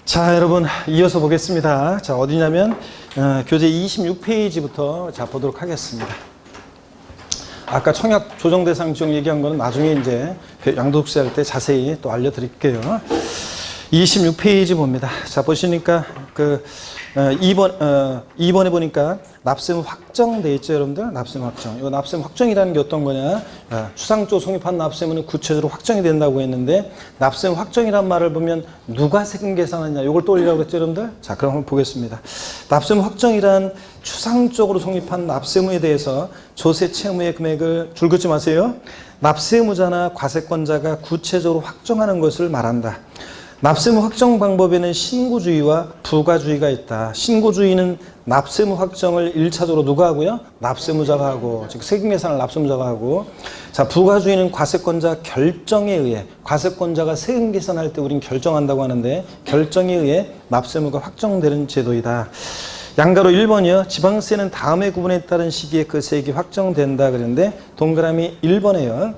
자, 여러분 이어서 보겠습니다. 자, 어디냐면 교재 26페이지부터 자 보도록 하겠습니다. 아까 청약 조정 대상 지역 얘기한 거는 나중에 이제 양도국세 할 때 자세히 또 알려드릴게요. 26페이지 봅니다. 자, 보시니까 2번에 보니까 납세무 확정돼 있죠, 여러분들? 납세무 확정. 이 납세무 확정이라는 게 어떤 거냐? 추상적으로 성립한 납세무는 구체적으로 확정이 된다고 했는데, 납세무 확정이란 말을 보면 누가 세금 계산하냐? 이걸 떠올리라고 그랬죠, 여러분들? 자, 그럼 한번 보겠습니다. 납세무 확정이란 추상적으로 성립한 납세무에 대해서 조세 채무의 금액을 줄 긋지 마세요. 납세무자나 과세권자가 구체적으로 확정하는 것을 말한다. 납세무 확정 방법에는 신고주의와 부가주의가 있다. 신고주의는 납세무 확정을 1차적으로 누가 하고요? 납세무자가 하고, 즉 세금 계산을 납세무자가 하고, 자, 부가주의는 과세권자 결정에 의해, 과세권자가 세금 계산할 때 우린 결정한다고 하는데, 결정에 의해 납세무가 확정되는 제도이다. 양가로 1번이요. 지방세는 다음의 구분에 따른 시기에 그 세액이 확정된다 그랬는데, 동그라미 1번에요.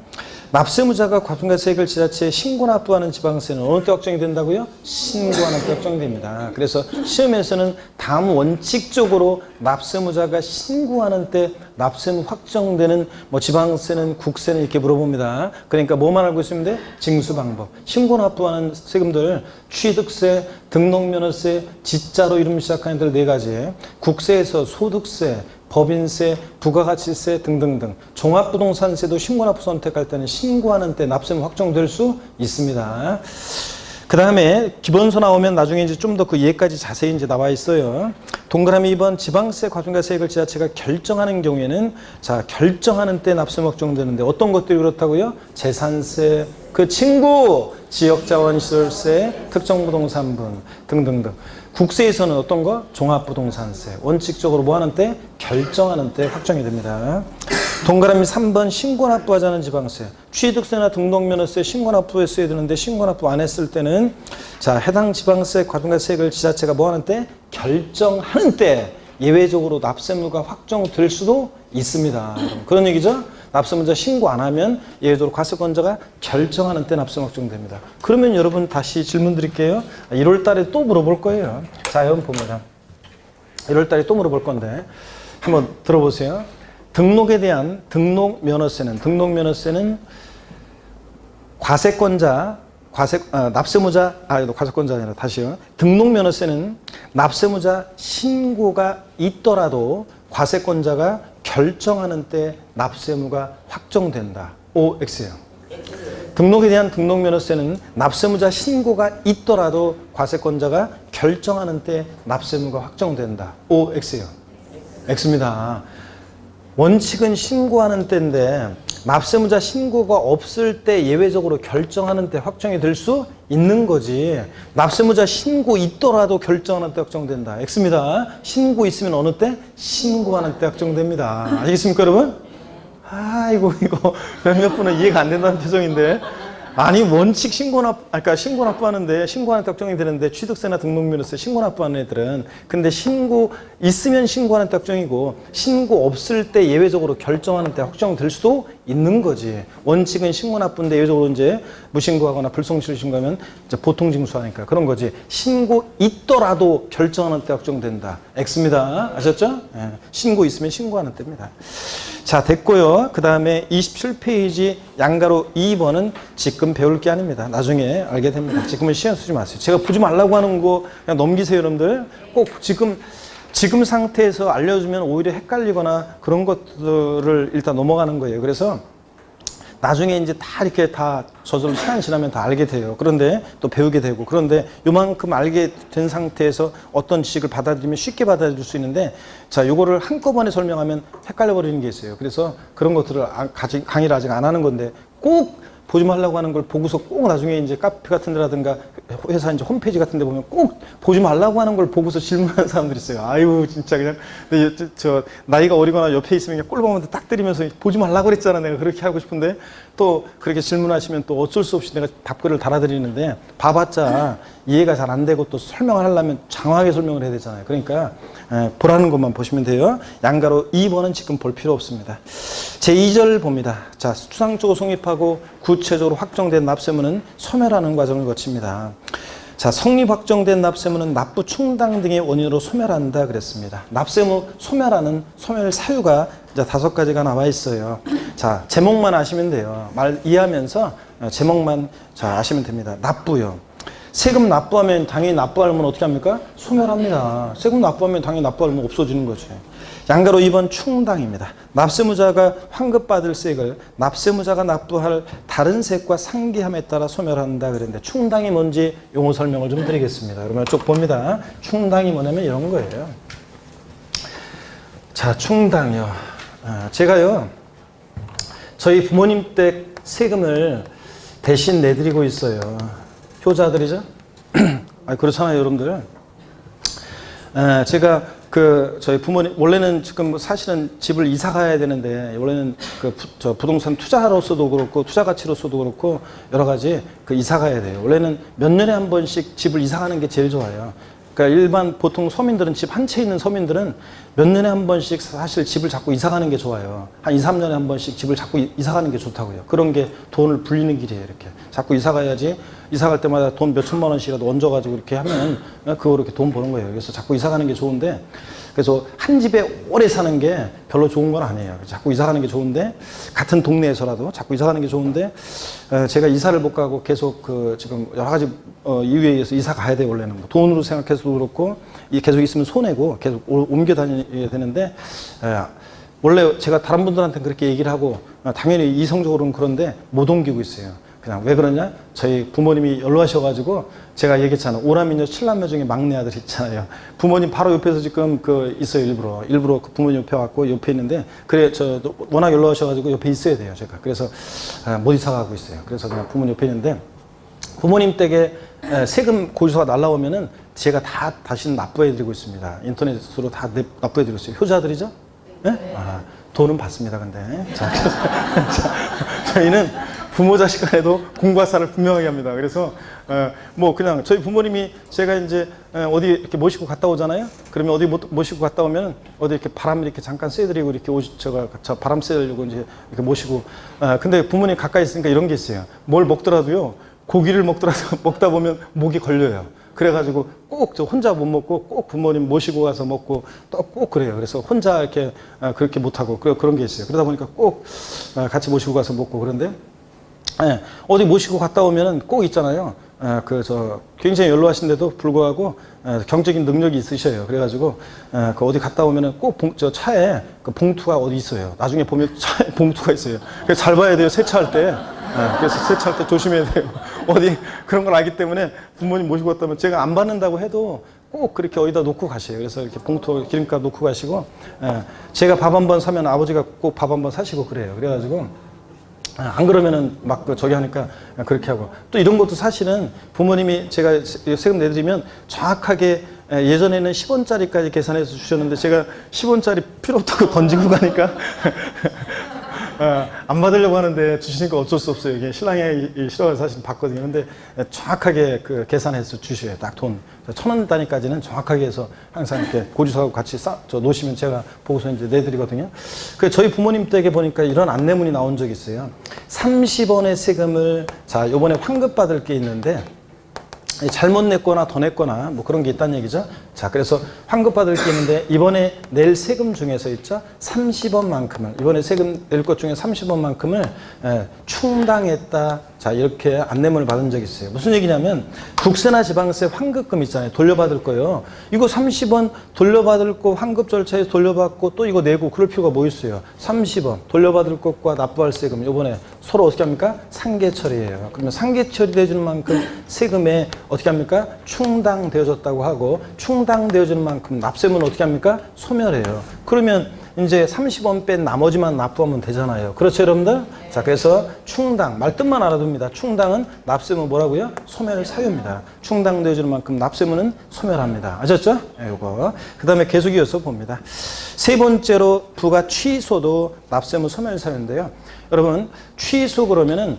납세무자가 과분과세액을 지자체에 신고 납부하는 지방세는 어느 때 확정이 된다고요? 신고하는 때 확정됩니다. 그래서 시험에서는 다음 원칙적으로 납세무자가 신고하는 때 납세무 확정되는 지방세는 국세는 이렇게 물어봅니다. 그러니까 뭐만 알고 있으면 돼? 징수 방법. 신고 납부하는 세금들 취득세, 등록면허세, 지자로 이름 시작하는 들 4가지. 국세에서 소득세, 법인세, 부가가치세 등등등. 종합부동산세도 신고납부 선택할 때는 신고하는 때 납세무 확정될 수 있습니다. 그 다음에 기본서 나오면 나중에 이제 좀 더 그 예까지 자세히 이제 나와 있어요. 동그라미 2번 지방세, 과분과세액을 지자체가 결정하는 경우에는 자, 결정하는 때 납세무 확정되는데 어떤 것들이 그렇다고요? 재산세, 그 친구, 지역자원시설세, 특정부동산분 등등등. 국세에서는 어떤 거? 종합부동산세. 원칙적으로 뭐 하는 때? 결정하는 때 확정이 됩니다. 동그라미 3번 신고납부하자는 지방세. 취득세나 등록면허세 신고납부에 써야 되는데 신고납부 안 했을 때는 자, 해당 지방세, 과분과세액을 지자체가 뭐 하는 때? 결정하는 때 예외적으로 납세무가 확정될 수도 있습니다. 그런 얘기죠? 납세무자 신고 안 하면 예외적으로 과세권자가 결정하는 때 납세무 확정됩니다. 그러면 여러분 다시 질문 드릴게요. 1월 달에 또 물어볼 거예요. 자, 여러분 봅니다. 1월 달에 또 물어볼 건데 한번 들어보세요. 등록에 대한 등록면허세는 과세권자, 납세무자, 과세권자 아니라 다시요. 등록면허세는 납세무자 신고가 있더라도 과세권자가 결정하는 때 납세무가 확정된다. OX예요. 등록에 대한 등록면허세는 납세무자 신고가 있더라도 과세권자가 결정하는 때 납세무가 확정된다. OX예요. X입니다. 원칙은 신고하는 때인데 납세무자 신고가 없을 때 예외적으로 결정하는 때 확정이 될 수 있는 거지. 납세무자 신고 있더라도 결정하는 때 확정된다. X입니다. 신고 있으면 어느 때? 신고하는 때 확정됩니다. 아시겠습니까, 여러분? 이거 몇몇 분은 이해가 안 된다는 표정인데. 아니, 원칙 신고납부하는데 신고하는 때 확정이 되는데 취득세나 등록면허세 신고납부하는 애들은 근데 신고 있으면 신고하는 때 확정이고 신고 없을 때 예외적으로 결정하는 때 확정될 수도 있는 거지. 원칙은 신고납부인데 예외적으로 이제 무신고하거나 불성실을 신고하면 이제 보통 징수하니까 그런 거지. 신고 있더라도 결정하는 때 확정된다. X입니다. 아셨죠? 예. 신고 있으면 신고하는 때입니다. 자, 됐고요. 그 다음에 27페이지 양가로 2번은 지금 배울 게 아닙니다. 나중에 알게 됩니다. 지금은 시간 쓰지 마세요. 제가 보지 말라고 하는 거 그냥 넘기세요, 여러분들. 꼭 지금 상태에서 알려주면 오히려 헷갈리거나 그런 것들을 일단 넘어가는 거예요. 그래서 나중에 이제 다 이렇게 다 저절로 시간 지나면 다 알게 돼요. 그런데 또 배우게 되고 그런데 요만큼 알게 된 상태에서 어떤 지식을 받아들이면 쉽게 받아들일 수 있는데 자, 요거를 한꺼번에 설명하면 헷갈려 버리는 게 있어요. 그래서 그런 것들을 강의를 아직 안 하는 건데 꼭 보지 말라고 하는 걸 보고서 꼭 나중에 이제 카페 같은 데라든가 회사 이제 홈페이지 같은 데 보면 꼭 보지 말라고 하는 걸 보고서 질문하는 사람들이 있어요. 아유, 진짜 그냥 저 나이가 어리거나 옆에 있으면 그냥 꼴보면 딱 때리면서 보지 말라고 그랬잖아. 내가 그렇게 하고 싶은데 또 그렇게 질문하시면 또 어쩔 수 없이 내가 답글을 달아드리는데 봐봤자 이해가 잘 안 되고 또 설명을 하려면 장황하게 설명을 해야 되잖아요. 그러니까 보라는 것만 보시면 돼요. 양가로 2번은 지금 볼 필요 없습니다. 제2절 봅니다. 자, 추상적으로 성립하고 구체적으로 확정된 납세무는 소멸하는 과정을 거칩니다. 자, 성립 확정된 납세무는 납부 충당 등의 원인으로 소멸한다 그랬습니다. 납세무 소멸하는 소멸 사유가 이제 5가지가 나와 있어요. 자, 제목만 아시면 돼요. 말 이해하면서 제목만 자 아시면 됩니다. 납부요. 세금 납부하면 당연히 납부하면 어떻게 합니까? 소멸합니다. 세금 납부하면 당연히 납부하면 없어지는 거죠. 양가로 2번 충당입니다. 납세무자가 환급받을 세액을 납세무자가 납부할 다른 세액과 상기함에 따라 소멸한다 그랬는데 충당이 뭔지 용어 설명을 좀 드리겠습니다. 그러면 쭉 봅니다. 충당이 뭐냐면 이런 거예요. 자, 충당이요. 제가요, 저희 부모님 댁 세금을 대신 내드리고 있어요. 효자들이죠? 그렇잖아요, 여러분들. 제가 저희 부모님, 원래는 지금 사실은 집을 이사 가야 되는데, 원래는 부동산 투자로서도 그렇고, 투자 가치로서도 그렇고, 여러 가지 이사 가야 돼요. 원래는 몇 년에 한 번씩 집을 이사 가는 게 제일 좋아요. 그러니까 일반 보통 서민들은 집 한 채 있는 서민들은 몇 년에 한 번씩 사실 집을 자꾸 이사 가는 게 좋아요. 한 2, 3년에 한 번씩 집을 자꾸 이사 가는 게 좋다고요. 그런 게 돈을 불리는 길이에요, 이렇게. 자꾸 이사 가야지 이사 갈 때마다 돈 몇 천만 원씩이라도 얹어가지고 이렇게 하면 그거로 이렇게 돈 버는 거예요. 그래서 자꾸 이사 가는 게 좋은데, 그래서 한 집에 오래 사는 게 별로 좋은 건 아니에요. 자꾸 이사 가는 게 좋은데, 같은 동네에서라도 자꾸 이사 가는 게 좋은데, 제가 이사를 못 가고 계속 지금 여러 가지 이유에 의해서 이사 가야 돼요, 원래는. 뭐 돈으로 생각해서도 그렇고, 계속 있으면 손해고, 계속 옮겨 다녀야 되는데, 원래 제가 다른 분들한테 그렇게 얘기를 하고, 당연히 이성적으로는 그런데 못 옮기고 있어요. 그냥 왜 그러냐? 저희 부모님이 연로하셔가지고 제가 얘기했잖아요. 오남이녀 7남매 중에 막내 아들 있잖아요. 부모님 바로 옆에서 지금 있어요. 일부러 부모님 옆에 왔고 옆에 있는데, 그래 워낙 연로하셔가지고 옆에 있어야 돼요, 제가. 그래서 못 이사 가고 있어요. 그래서 그냥 부모님 옆에 있는데, 부모님 댁에 세금 고지서가 날라오면은 제가 다시 납부해드리고 있습니다. 인터넷으로 다 납부해드리고 있어요. 효자들이죠? 네? 돈은 받습니다, 근데. 자, 저희는 부모 자식 간에도 공과사를 분명하게 합니다. 그래서 뭐 그냥 저희 부모님이 제가 이제 어디 이렇게 모시고 갔다 오잖아요. 그러면 어디 모시고 갔다 오면 어디 이렇게 바람 이렇게 잠깐 쐬드리고 이렇게 제가 바람 쐬려고 이제 이렇게 모시고. 근데 부모님 가까이 있으니까 이런 게 있어요. 뭘 먹더라도요, 고기를 먹다 보면 목이 걸려요. 그래가지고 꼭 저 혼자 못 먹고 꼭 부모님 모시고 가서 먹고 또 꼭 그래요. 그래서 혼자 이렇게 그렇게 못하고 그런 게 있어요. 그러다 보니까 꼭 같이 모시고 가서 먹고. 그런데 어디 모시고 갔다 오면은 꼭 있잖아요. 굉장히 연로하신데도 불구하고 경제적인 능력이 있으셔요. 그래가지고 어디 갔다 오면은 꼭 저 차에 봉투가 어디 있어요. 나중에 보면 차에 봉투가 있어요. 그래서 잘 봐야 돼요, 세차할 때. 그래서 세차할 때 조심해야 돼요. 어디 그런 걸 알기 때문에 부모님 모시고 갔다면 제가 안 받는다고 해도 꼭 그렇게 어디다 놓고 가세요. 그래서 이렇게 봉투 기름값 놓고 가시고, 제가 밥 한 번 사면 아버지가 꼭 밥 한 번 사시고 그래요. 그래가지고 안 그러면은 막 저기 하니까 그렇게 하고. 또 이런 것도 사실은 부모님이 제가 세금 내드리면 정확하게, 예전에는 10원짜리까지 계산해서 주셨는데 제가 10원짜리 필요 없다고 던지고 가니까 안 받으려고 하는데 주시니까 어쩔 수 없어요. 이게 신랑이 싫어서 사실 받거든요. 근데 정확하게 계산해서 주셔요. 딱 돈 1,000원 단위까지는 정확하게 해서 항상 이렇게 고지서하고 같이 놓으시면 제가 보고서 이제 내드리거든요. 저희 부모님 댁에 보니까 이런 안내문이 나온 적이 있어요. 30원의 세금을, 자, 요번에 환급받을 게 있는데, 잘못 냈거나 더 냈거나 뭐 그런 게 있다는 얘기죠. 자, 그래서 환급받을 게 있는데 이번에 낼 세금 중에서 있죠, 30원만큼을, 이번에 세금 낼 것 중에 30원만큼을 충당했다. 자, 이렇게 안내문을 받은 적이 있어요. 무슨 얘기냐면 국세나 지방세 환급금 있잖아요. 돌려받을 거요. 이거 30원 돌려받을 거 환급 절차에서 돌려받고 또 이거 내고 그럴 필요가 뭐 있어요. 30원 돌려받을 것과 납부할 세금 이번에 서로 어떻게 합니까? 상계 처리예요. 그러면 상계 처리되어 주는 만큼 세금에 어떻게 합니까? 충당되어졌다고 하고, 충당되어지는 만큼 납세문은 어떻게 합니까? 소멸해요. 그러면 이제 30원 뺀 나머지만 납부하면 되잖아요. 그렇죠, 여러분들? 자, 그래서 충당, 말뜻만 알아둡니다. 충당은 납세문 뭐라고요? 소멸 사유입니다. 충당되어지는 만큼 납세문은 소멸합니다. 아셨죠? 요거. 그 다음에 계속 이어서 봅니다. 세 번째로 부가 취소도 납세문 소멸 사유인데요. 여러분, 취소 그러면은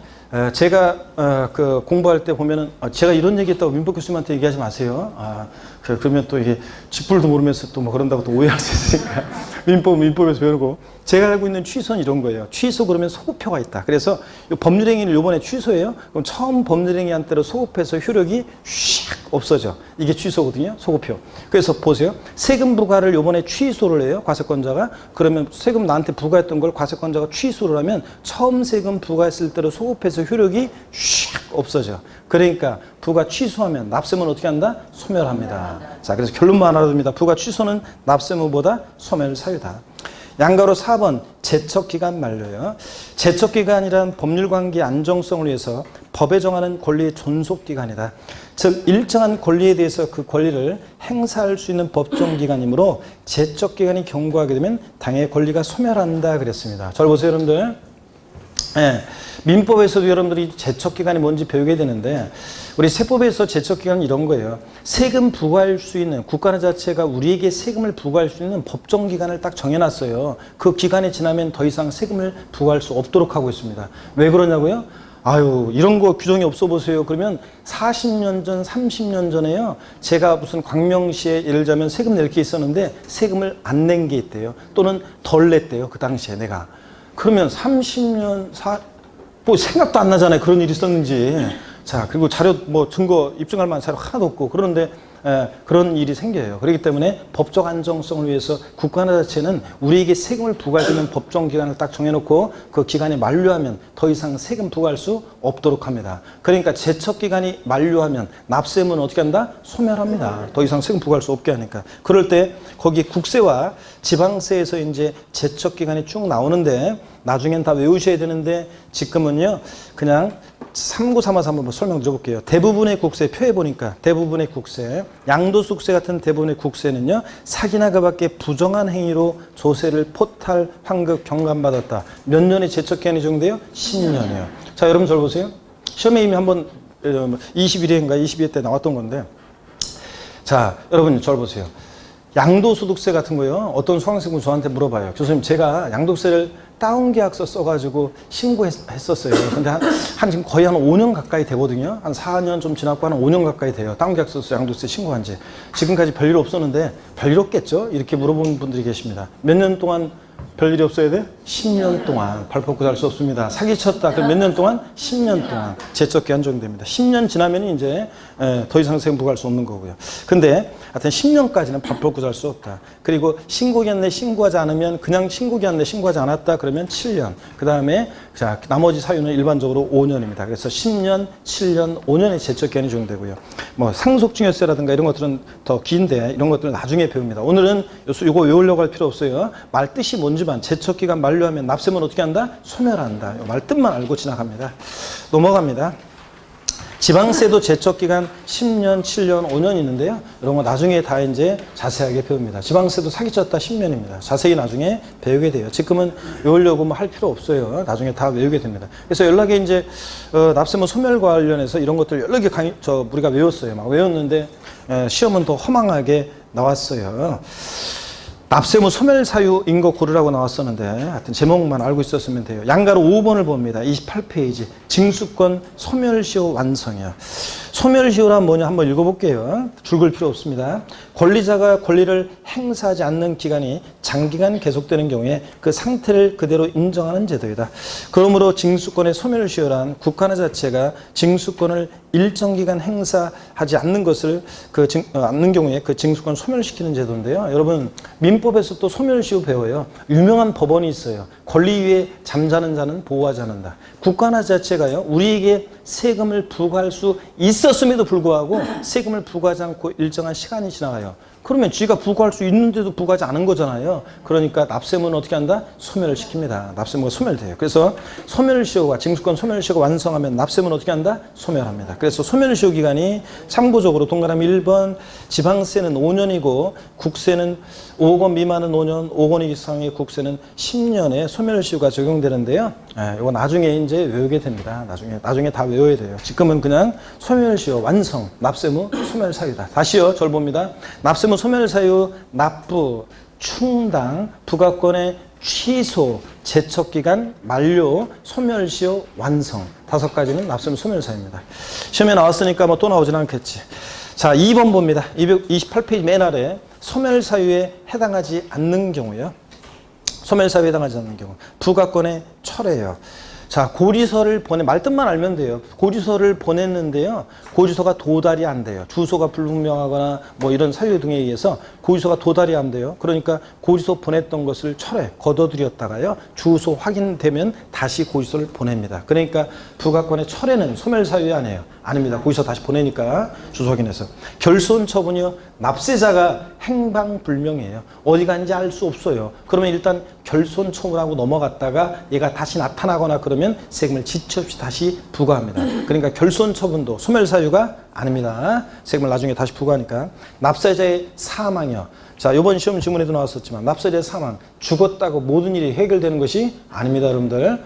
제가 공부할 때 보면은, 제가 이런 얘기 했다고 민법 교수님한테 얘기하지 마세요. 그러면 또 이게 쥐뿔도 모르면서 또 뭐 그런다고 또 오해할 수 있으니까. 민법에서 배우고. 제가 알고 있는 취소는 이런 거예요. 취소 그러면 소급표가 있다. 그래서 법률행위를 요번에 취소해요. 그럼 처음 법률행위한 때로 소급해서 효력이 슉 없어져. 이게 취소거든요. 소급표. 그래서 보세요. 세금 부과를 요번에 취소를 해요. 과세권자가. 그러면 세금 나한테 부과했던 걸 과세권자가 취소를 하면 처음 세금 부과했을 때로 소급해서 효력이 슉 없어져. 그러니까 부과 취소하면 납세무는 어떻게 한다? 소멸합니다. 자, 그래서 결론만 알아둡니다. 부과 취소는 납세무보다 소멸 사유다. 양가로 4번 제척기간 만료요. 제척기간이란 법률관계 안정성을 위해서 법에 정하는 권리의 존속기간이다. 즉 일정한 권리에 대해서 그 권리를 행사할 수 있는 법정기간이므로 제척기간이 경과하게 되면 당의 권리가 소멸한다 그랬습니다. 잘 보세요 여러분들. 네, 민법에서도 여러분들이 제척기간이 뭔지 배우게 되는데 우리 세법에서 제척기간은 이런 거예요. 세금 부과할 수 있는 국가 자체가 우리에게 세금을 부과할 수 있는 법정기간을 딱 정해놨어요. 그 기간이 지나면 더 이상 세금을 부과할 수 없도록 하고 있습니다. 왜 그러냐고요? 아유 이런 거 규정이 없어 보세요. 그러면 40년 전 30년 전에요. 제가 무슨 광명시에 예를 들자면 세금 낼 게 있었는데 세금을 안 낸 게 있대요. 또는 덜 냈대요. 그 당시에 내가. 그러면 30년 뭐 생각도 안 나잖아요. 그런 일이 있었는지. 자, 그리고 자료 뭐 증거 입증할 만한 자료 하나도 없고 그런데 그런 일이 생겨요. 그렇기 때문에 법적 안정성을 위해서 국가 자체는 우리에게 세금을 부과할 수 있는 법정 기간을 딱 정해놓고 그 기간이 만료하면 더 이상 세금 부과할 수 없도록 합니다. 그러니까 제척 기간이 만료하면 납세무는 어떻게 한다? 소멸합니다. 더 이상 세금 부과할 수 없게 하니까. 그럴 때 거기 국세와 지방세에서 이제 제척 기간이 쭉 나오는데 나중엔 다 외우셔야 되는데 지금은요 그냥 참고 삼아서 한번 설명 드려볼게요. 대부분의 국세 표에 보니까 대부분의 국세 양도소득세 같은 대부분의 국세는요 사기나 그밖에 부정한 행위로 조세를 포탈, 환급, 경감받았다. 몇 년의 제척기간이 정돼요? 10년이에요. 자 여러분 잘 보세요. 시험에 이미 한번 21회인가 22회 때 나왔던 건데 자 여러분 잘 보세요. 양도소득세 같은 거요. 어떤 수강생분 저한테 물어봐요. 교수님 제가 양도세를 다운계약서 써가지고 신고했었어요. 근데 한 지금 거의 한 5년 가까이 되거든요. 한 4년 좀 지났고 한 5년 가까이 돼요. 다운계약서 써 양도세 신고한 지. 지금까지 별일 없었는데 별일 없겠죠? 이렇게 물어보는 분들이 계십니다. 몇 년 동안 별일이 없어야 돼? 10년 동안 발포구 달 수 없습니다. 사기쳤다. 그럼 몇 년 동안? 10년 동안 제척기 한정됩니다. 10년 지나면 이제 더 이상 세금 부과할 수 없는 거고요. 근데 하여튼 10년까지는 발포구 달 수 없다. 그리고 신고기한 내 신고하지 않으면 그냥 신고기한 내 신고하지 않았다 그러면 7년. 그 다음에 자 나머지 사유는 일반적으로 5년입니다. 그래서 10년, 7년, 5년의 제척기한이 적용되고요. 뭐 상속증여세라든가 이런 것들은 더 긴데 이런 것들은 나중에 배웁니다. 오늘은 이거 외우려고 할 필요 없어요. 말 뜻이 뭔지만 제척기간 만료하면 납세무는 어떻게 한다? 소멸한다. 말 뜻만 알고 지나갑니다. 넘어갑니다. 지방세도 제척기간 10년, 7년, 5년 있는데요. 이런 거 나중에 다 이제 자세하게 배웁니다. 지방세도 사기쳤다 10년입니다. 자세히 나중에 배우게 돼요. 지금은 외우려고 뭐 할 필요 없어요. 나중에 다 외우게 됩니다. 그래서 연락에 이제 납세무 소멸 관련해서 이런 것들 여러 개 우리가 외웠어요. 막 외웠는데 시험은 더 허망하게 나왔어요. 납세무 소멸 사유인 거 고르라고 나왔었는데 하여튼 제목만 알고 있었으면 돼요. 양가로 5번을 봅니다. 28페이지 징수권 소멸시효 완성이요. 소멸시효란 뭐냐 한번 읽어볼게요. 줄 글 필요 없습니다. 권리자가 권리를 행사하지 않는 기간이 장기간 계속되는 경우에 그 상태를 그대로 인정하는 제도이다. 그러므로 징수권의 소멸시효란 국가나 자체가 징수권을 일정 기간 행사하지 않는 것을 않는 경우에 그 징수권을 소멸시키는 제도인데요. 여러분 민법에서 또 소멸시효 배워요. 유명한 법원이 있어요. 권리 위에 잠자는 자는 보호하지 않는다. 국가나 자체가요 우리에게 세금을 부과할 수 있었음에도 불구하고 세금을 부과하지 않고 일정한 시간이 지나가요. 그러면 쥐가 부과할 수 있는데도 부과하지 않은 거잖아요. 그러니까 납세무는 어떻게 한다? 소멸을 시킵니다. 납세무가 소멸돼요. 그래서 소멸시효가 징수권 소멸시효가 완성하면 납세무는 어떻게 한다? 소멸합니다. 그래서 소멸시효 기간이 참고적으로 동그라미 1번 지방세는 5년이고 국세는 5억 원 미만은 5년, 5억 원 이상의 국세는 10년에 소멸시효가 적용되는데요. 이거 나중에 이제 외우게 됩니다. 나중에 다 외워야 돼요. 지금은 그냥 소멸시효 완성, 납세무 소멸 사유다. 다시요, 절 봅니다. 납세무 소멸 사유, 납부, 충당, 부과권의 취소, 제척기간 만료, 소멸시효 완성. 5가지는 납세무 소멸 사유입니다. 시험에 나왔으니까 뭐 또 나오진 않겠지. 자, 2번 봅니다. 228페이지 맨 아래 소멸 사유에 해당하지 않는 경우요. 소멸사유에 해당하지 않는 경우. 부가권의 철회예요. 자, 고지서를 말뜻만 알면 돼요. 고지서를 보냈는데요. 고지서가 도달이 안 돼요. 주소가 불분명하거나 뭐 이런 사유 등에 의해서 고지서가 도달이 안 돼요. 그러니까 고지서 보냈던 것을 철회, 걷어들였다가요. 주소 확인되면 다시 고지서를 보냅니다. 그러니까 부가권의 철회는 소멸사유에 아니에요. 아닙니다. 고지서 다시 보내니까 주소 확인해서. 결손 처분이요. 납세자가 행방불명이에요. 어디 간지 알 수 없어요. 그러면 일단 결손 처분하고 넘어갔다가 얘가 다시 나타나거나 그러면 세금을 지체 없이 다시 부과합니다. 그러니까 결손 처분도 소멸사유가 아닙니다. 세금을 나중에 다시 부과하니까. 납세자의 사망이요. 자, 이번 시험 지문에도 나왔었지만 납세자의 사망, 죽었다고 모든 일이 해결되는 것이 아닙니다, 여러분들.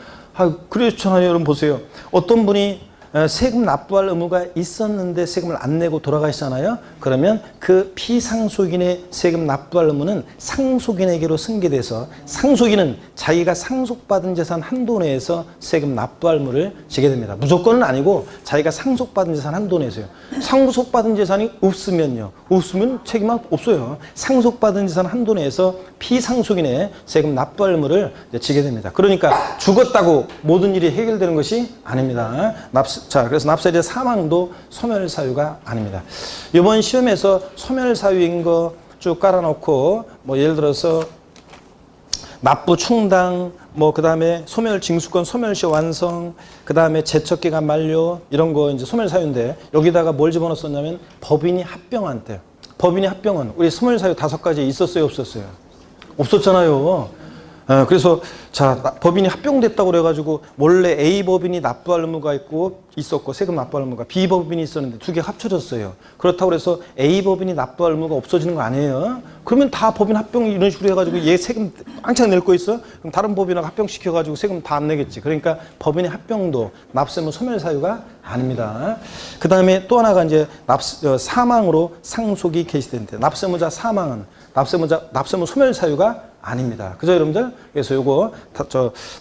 그렇잖아요. 여러분 보세요. 어떤 분이 세금 납부할 의무가 있었는데 세금을 안 내고 돌아가시잖아요. 그러면 그 피상속인의 세금 납부할 의무는 상속인에게로 승계돼서 상속인은 자기가 상속받은 재산 한도 내에서 세금 납부할 의무를 지게 됩니다. 무조건은 아니고 자기가 상속받은 재산 한도 내에서요. 상속받은 재산이 없으면요. 없으면 책임 없어요. 상속받은 재산 한도 내에서 피상속인의 세금 납부할 의무를 지게 됩니다. 그러니까 죽었다고 모든 일이 해결되는 것이 아닙니다. 자, 그래서 납세자의 사망도 소멸사유가 아닙니다. 이번 시험에서 소멸사유인 거 쭉 깔아놓고 뭐 예를 들어서 납부 충당, 뭐 그다음에 소멸징수권 소멸시 완성, 그다음에 제척기간 만료 이런 거 이제 소멸사유인데 여기다가 뭘 집어넣었냐면 법인이 합병한 때. 법인이 합병은 우리 소멸사유 5가지 있었어요, 없었어요? 없었잖아요. 그래서 자, 법인이 합병됐다고 그래가지고 원래 A 법인이 납부할 의무가 있었고 세금 납부할 의무가 B 법인이 있었는데 두 개 합쳐졌어요. 그렇다고 해서 A 법인이 납부할 의무가 없어지는 거 아니에요. 그러면 다 법인 합병 이런 식으로 해가지고 얘 세금 왕창 낼 거 있어? 그럼 다른 법인하고 합병시켜가지고 세금 다 안 내겠지. 그러니까 법인의 합병도 납세무 소멸사유가 아닙니다. 그 다음에 또 하나가 이제 사망으로 상속이 개시되는데 납세무자 사망은 납세무 소멸사유가 아닙니다. 그죠, 여러분들? 그래서 요거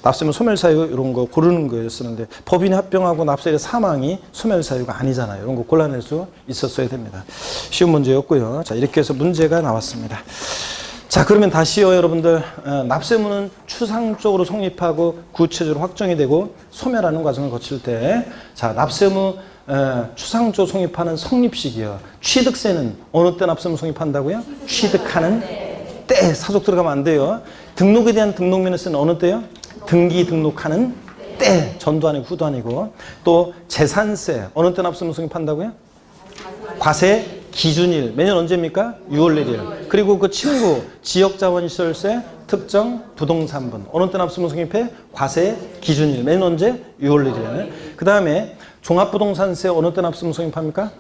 납세무 소멸사유 이런 거 고르는 거였었는데 법인이 합병하고 납세자 사망이 소멸사유가 아니잖아요. 이런 거 골라낼 수 있었어야 됩니다. 쉬운 문제였고요. 자, 이렇게 해서 문제가 나왔습니다. 자, 그러면 다시요, 여러분들. 납세무는 추상적으로 성립하고 구체적으로 확정이 되고 소멸하는 과정을 거칠 때, 자, 납세무 추상적으로 성립하는 성립식이요. 취득세는 어느 때 납세무 성립한다고요? 취득하는 때. 사족 들어가면 안 돼요. 등록에 대한 등록면허세는 어느 때요? 등기 등록하는 때. 전도 아니고 후도 아니고. 또 재산세 어느 때 납세무 성립한다고요? 과세 기준일. 매년 언제입니까? 6월 1일. 그리고 그 친구 지역자원시설세 특정 부동산분 어느 때 납세무 성립해? 과세 기준일. 매년 언제? 6월 1일. 그 다음에 종합부동산세 어느 때 납세무 성립합니까?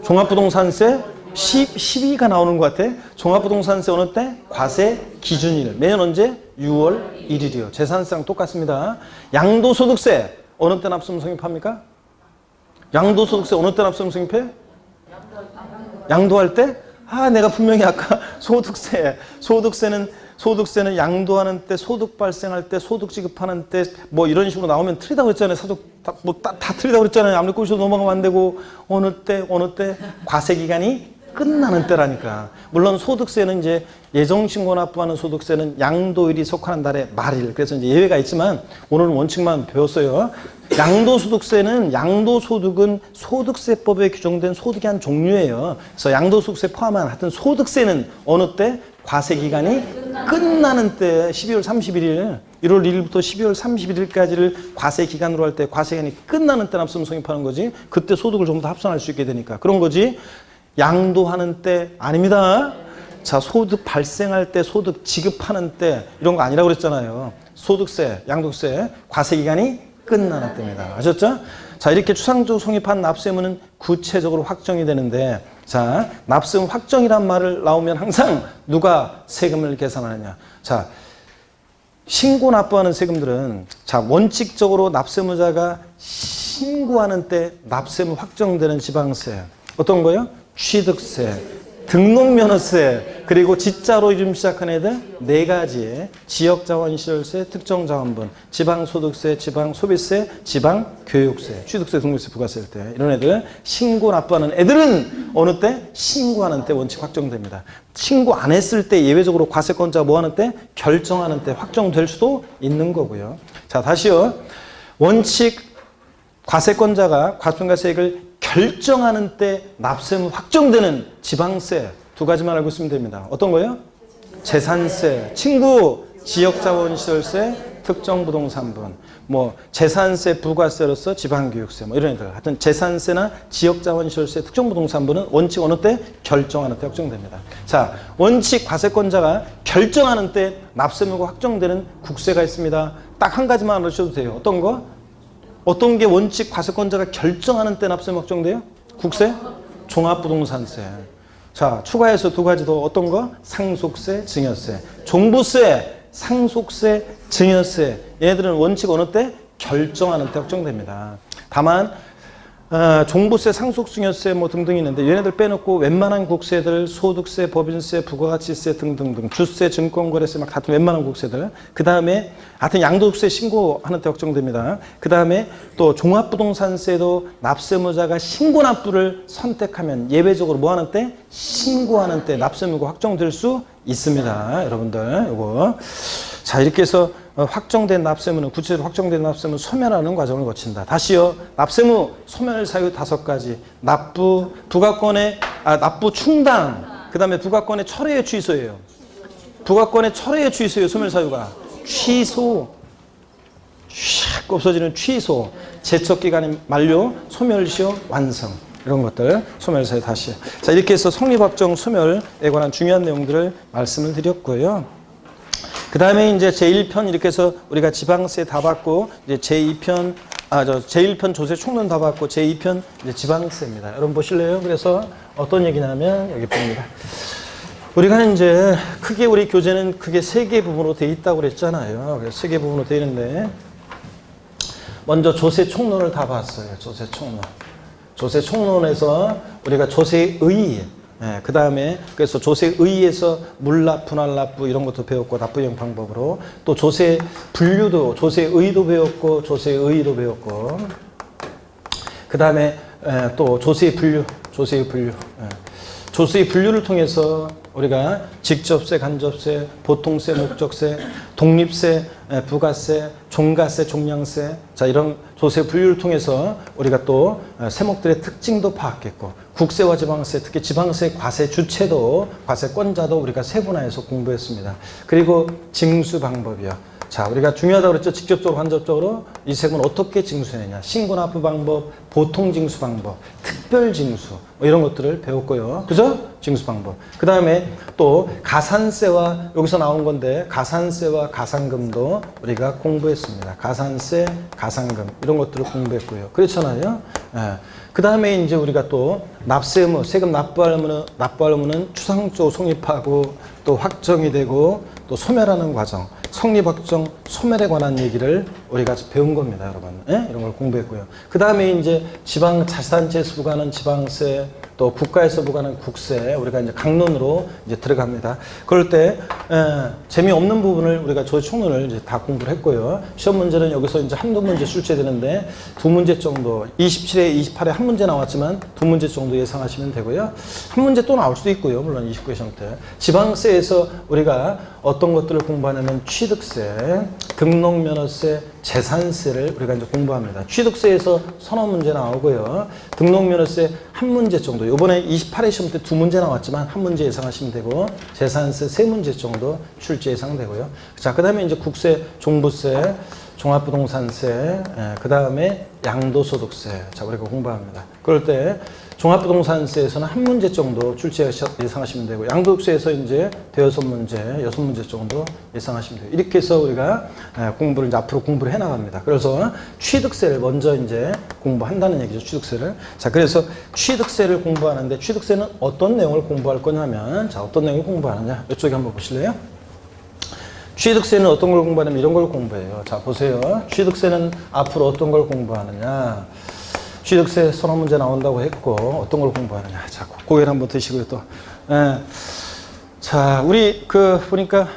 종합부동산세 12가 나오는 것 같아. 종합부동산세 어느 때? 과세 기준일. 매년 언제? 6월 1일이요. 재산세랑 똑같습니다. 양도소득세 어느 때 납세무 성립합니까? 양도소득세 어느 때 납세무 성립해? 양도할 때? 내가 분명히 아까 소득세는 양도하는 때, 소득 발생할 때, 소득 지급하는 때, 뭐 이런 식으로 나오면 틀리다고 했잖아요. 다 틀리다고 그랬잖아요. 아무리 꼬셔도 넘어가면 안 되고, 어느 때, 과세기간이 끝나는 때라니까. 물론 소득세는 이제 예정신고 납부하는 소득세는 양도일이 속하는 달의 말일. 그래서 이제 예외가 있지만 오늘은 원칙만 배웠어요. 양도소득은 소득세법에 규정된 소득의 한 종류예요. 그래서 양도소득세 포함한 하여튼 소득세는 어느 때? 과세기간이 끝나는 때 12월 31일, 1월 1일부터 12월 31일까지를 과세기간으로 할 때 과세기간이 끝나는 때 납세무 성립하는 거지. 그때 소득을 전부 다 합산할 수 있게 되니까. 그런 거지. 양도하는 때 아닙니다. 자, 소득 발생할 때, 소득 지급하는 때 이런 거 아니라고 그랬잖아요. 소득세, 양도세, 과세기간이 끝나는 때입니다. 아셨죠? 자, 이렇게 추상적으로 성립한 납세무는 구체적으로 확정이 되는데, 자, 납세무 확정이란 말을 나오면 항상 누가 세금을 계산하느냐. 자, 신고 납부하는 세금들은 자, 원칙적으로 납세무자가 신고하는 때 납세무 확정되는 지방세 어떤 거예요? 취득세, 등록면허세, 그리고 지자로 이름 시작한 애들 4가지. 지역자원시설세, 특정자원분, 지방소득세, 지방소비세, 지방교육세, 취득세, 등록세, 부가세일 때 이런 애들 신고 납부하는 애들은 어느 때? 신고하는 때 원칙 확정됩니다. 신고 안 했을 때 예외적으로 과세권자가 뭐 하는 때? 결정하는 때 확정될 수도 있는 거고요. 자, 다시요. 원칙 과세권자가 과세액을 결정하는 때 납세무 확정되는 지방세 2가지만 알고 있으면 됩니다. 어떤 거예요? 재산세, 친구, 지역자원시설세, 특정부동산분, 뭐 재산세, 부가세로서 지방교육세, 뭐 이런 애들. 하여튼 재산세나 지역자원시설세, 특정부동산분은 원칙 어느 때? 결정하는 때 확정됩니다. 자, 원칙 과세권자가 결정하는 때 납세무가 확정되는 국세가 있습니다. 딱 한 가지만 알아주셔도 돼요. 어떤 거? 어떤 게 원칙 과세권자가 결정하는 때 납세무 확정돼요? 국세? 종합부동산세. 자, 추가해서 2가지 더. 어떤 거? 상속세, 증여세. 종부세, 상속세, 증여세. 얘네들은 원칙 어느 때? 결정하는 때 확정됩니다. 다만 종부세, 상속증여세 뭐 등등 있는데 얘네들 빼놓고 웬만한 국세들, 소득세, 법인세, 부가가치세 등등등, 주세, 증권거래세 막 같은 웬만한 국세들, 그 다음에 하여튼 양도소득세 신고하는 때 확정됩니다. 그 다음에 또 종합부동산세도 납세무자가 신고 납부를 선택하면 예외적으로 뭐 하는 때? 신고하는 때 납세무가 확정될 수 있습니다. 여러분들 요거. 자, 이렇게 해서 확정된 납세무는, 구체적으로 확정된 납세무는 소멸하는 과정을 거친다. 다시요. 납세무 소멸 사유 5가지. 납부, 부가권의 납부 충당, 그 다음에 부가권의 철회의 취소예요. 부가권의 철회의 취소예요. 소멸 사유가. 취소. 샥 없어지는 취소. 제척기간의 만료, 소멸시효 완성. 이런 것들 소멸 사유 다시. 자, 이렇게 해서 성립확정 소멸에 관한 중요한 내용들을 말씀을 드렸고요. 그 다음에 이제 제1편 이렇게 해서 우리가 지방세 다 받고, 이제 제2편, 제1편 조세 총론 다 받고, 제2편 이제 지방세입니다. 여러분 보실래요? 그래서 어떤 얘기냐면, 여기 봅니다. 우리가 이제 크게 우리 교재는 크게 3개 부분으로 돼 있다고 그랬잖아요. 그래서 3개 부분으로 돼 있는데, 먼저 조세 총론을 다 봤어요. 조세 총론. 조세 총론에서 우리가 조세의, 그 다음에 그래서 조세의에서 물납, 분할납부 이런 것도 배웠고, 납부형 방법으로 또 조세 분류도, 조세의도 배웠고, 조세의도 배웠고, 그 다음에 또 조세의 분류, 조세의 분류. 조세의 분류를 통해서 우리가 직접세, 간접세, 보통세, 목적세, 독립세, 부가세, 종가세, 종량세, 자, 이런 조세 분류를 통해서 우리가 또 세목들의 특징도 파악했고, 국세와 지방세, 특히 지방세 과세 주체도, 과세권자도 우리가 세분화해서 공부했습니다. 그리고 징수 방법이요. 자, 우리가 중요하다고 그랬죠. 직접적으로, 간접적으로 이 세금을 어떻게 징수해내냐. 신고납부 방법, 보통징수 방법, 특별징수 뭐 이런 것들을 배웠고요. 그죠? 징수 방법. 그 다음에 또 가산세와, 여기서 나온 건데 가산세와 가산금도 우리가 공부했습니다. 가산세, 가산금 이런 것들을 공부했고요. 그렇잖아요. 그 다음에 이제 우리가 또 납세의무, 세금 납부할 의무는 추상적으로 성립하고 또 확정이 되고 또 소멸하는 과정, 성립 확정, 소멸에 관한 얘기를 우리가 배운 겁니다, 여러분. 이런 걸 공부했고요. 그 다음에 이제 지방 자치단체에서 부과하는 지방세, 또 국가에서 부과하는 국세, 우리가 이제 강론으로 이제 들어갑니다. 그럴 때 재미없는 부분을 우리가 조세 총론을 이제 다 공부를 했고요. 시험 문제는 여기서 이제 한두 문제 출제되는데 2문제 정도, 27에 28에 한 문제 나왔지만 2문제 정도 예상하시면 되고요. 한 문제 또 나올 수도 있고요. 물론 29회 시험 때. 지방세에서 우리가 어떤 것들을 공부하냐면 취득세, 등록면허세, 재산세를 우리가 이제 공부합니다. 취득세에서 서너 문제 나오고요. 등록면허세 한 문제 정도. 이번에 28회 시험 때 2문제 나왔지만 한 문제 예상하시면 되고, 재산세 3문제 정도 출제 예상되고요. 자, 그 다음에 이제 국세, 종부세, 종합부동산세, 그 다음에 양도소득세. 자, 우리가 공부합니다. 그럴 때 종합부동산세에서는 한 문제 정도 출제 예상하시면 되고, 양도소득세에서 이제 대여섯 문제, 6문제 정도 예상하시면 돼요. 이렇게 해서 우리가 공부를 이제 앞으로 공부를 해 나갑니다. 그래서 취득세를 먼저 이제 공부한다는 얘기죠. 취득세를. 자, 그래서 취득세를 공부하는데 취득세는 어떤 내용을 공부할 거냐면, 자, 어떤 내용을 공부하느냐? 이쪽에 한번 보실래요? 취득세는 어떤 걸 공부하냐면 이런 걸 공부해요. 자, 보세요. 취득세는 앞으로 어떤 걸 공부하느냐? 취득세 서너 문제 나온다고 했고, 어떤 걸 공부하느냐? 자, 고개를 한번 드시고요. 또 예. 자, 우리 보니까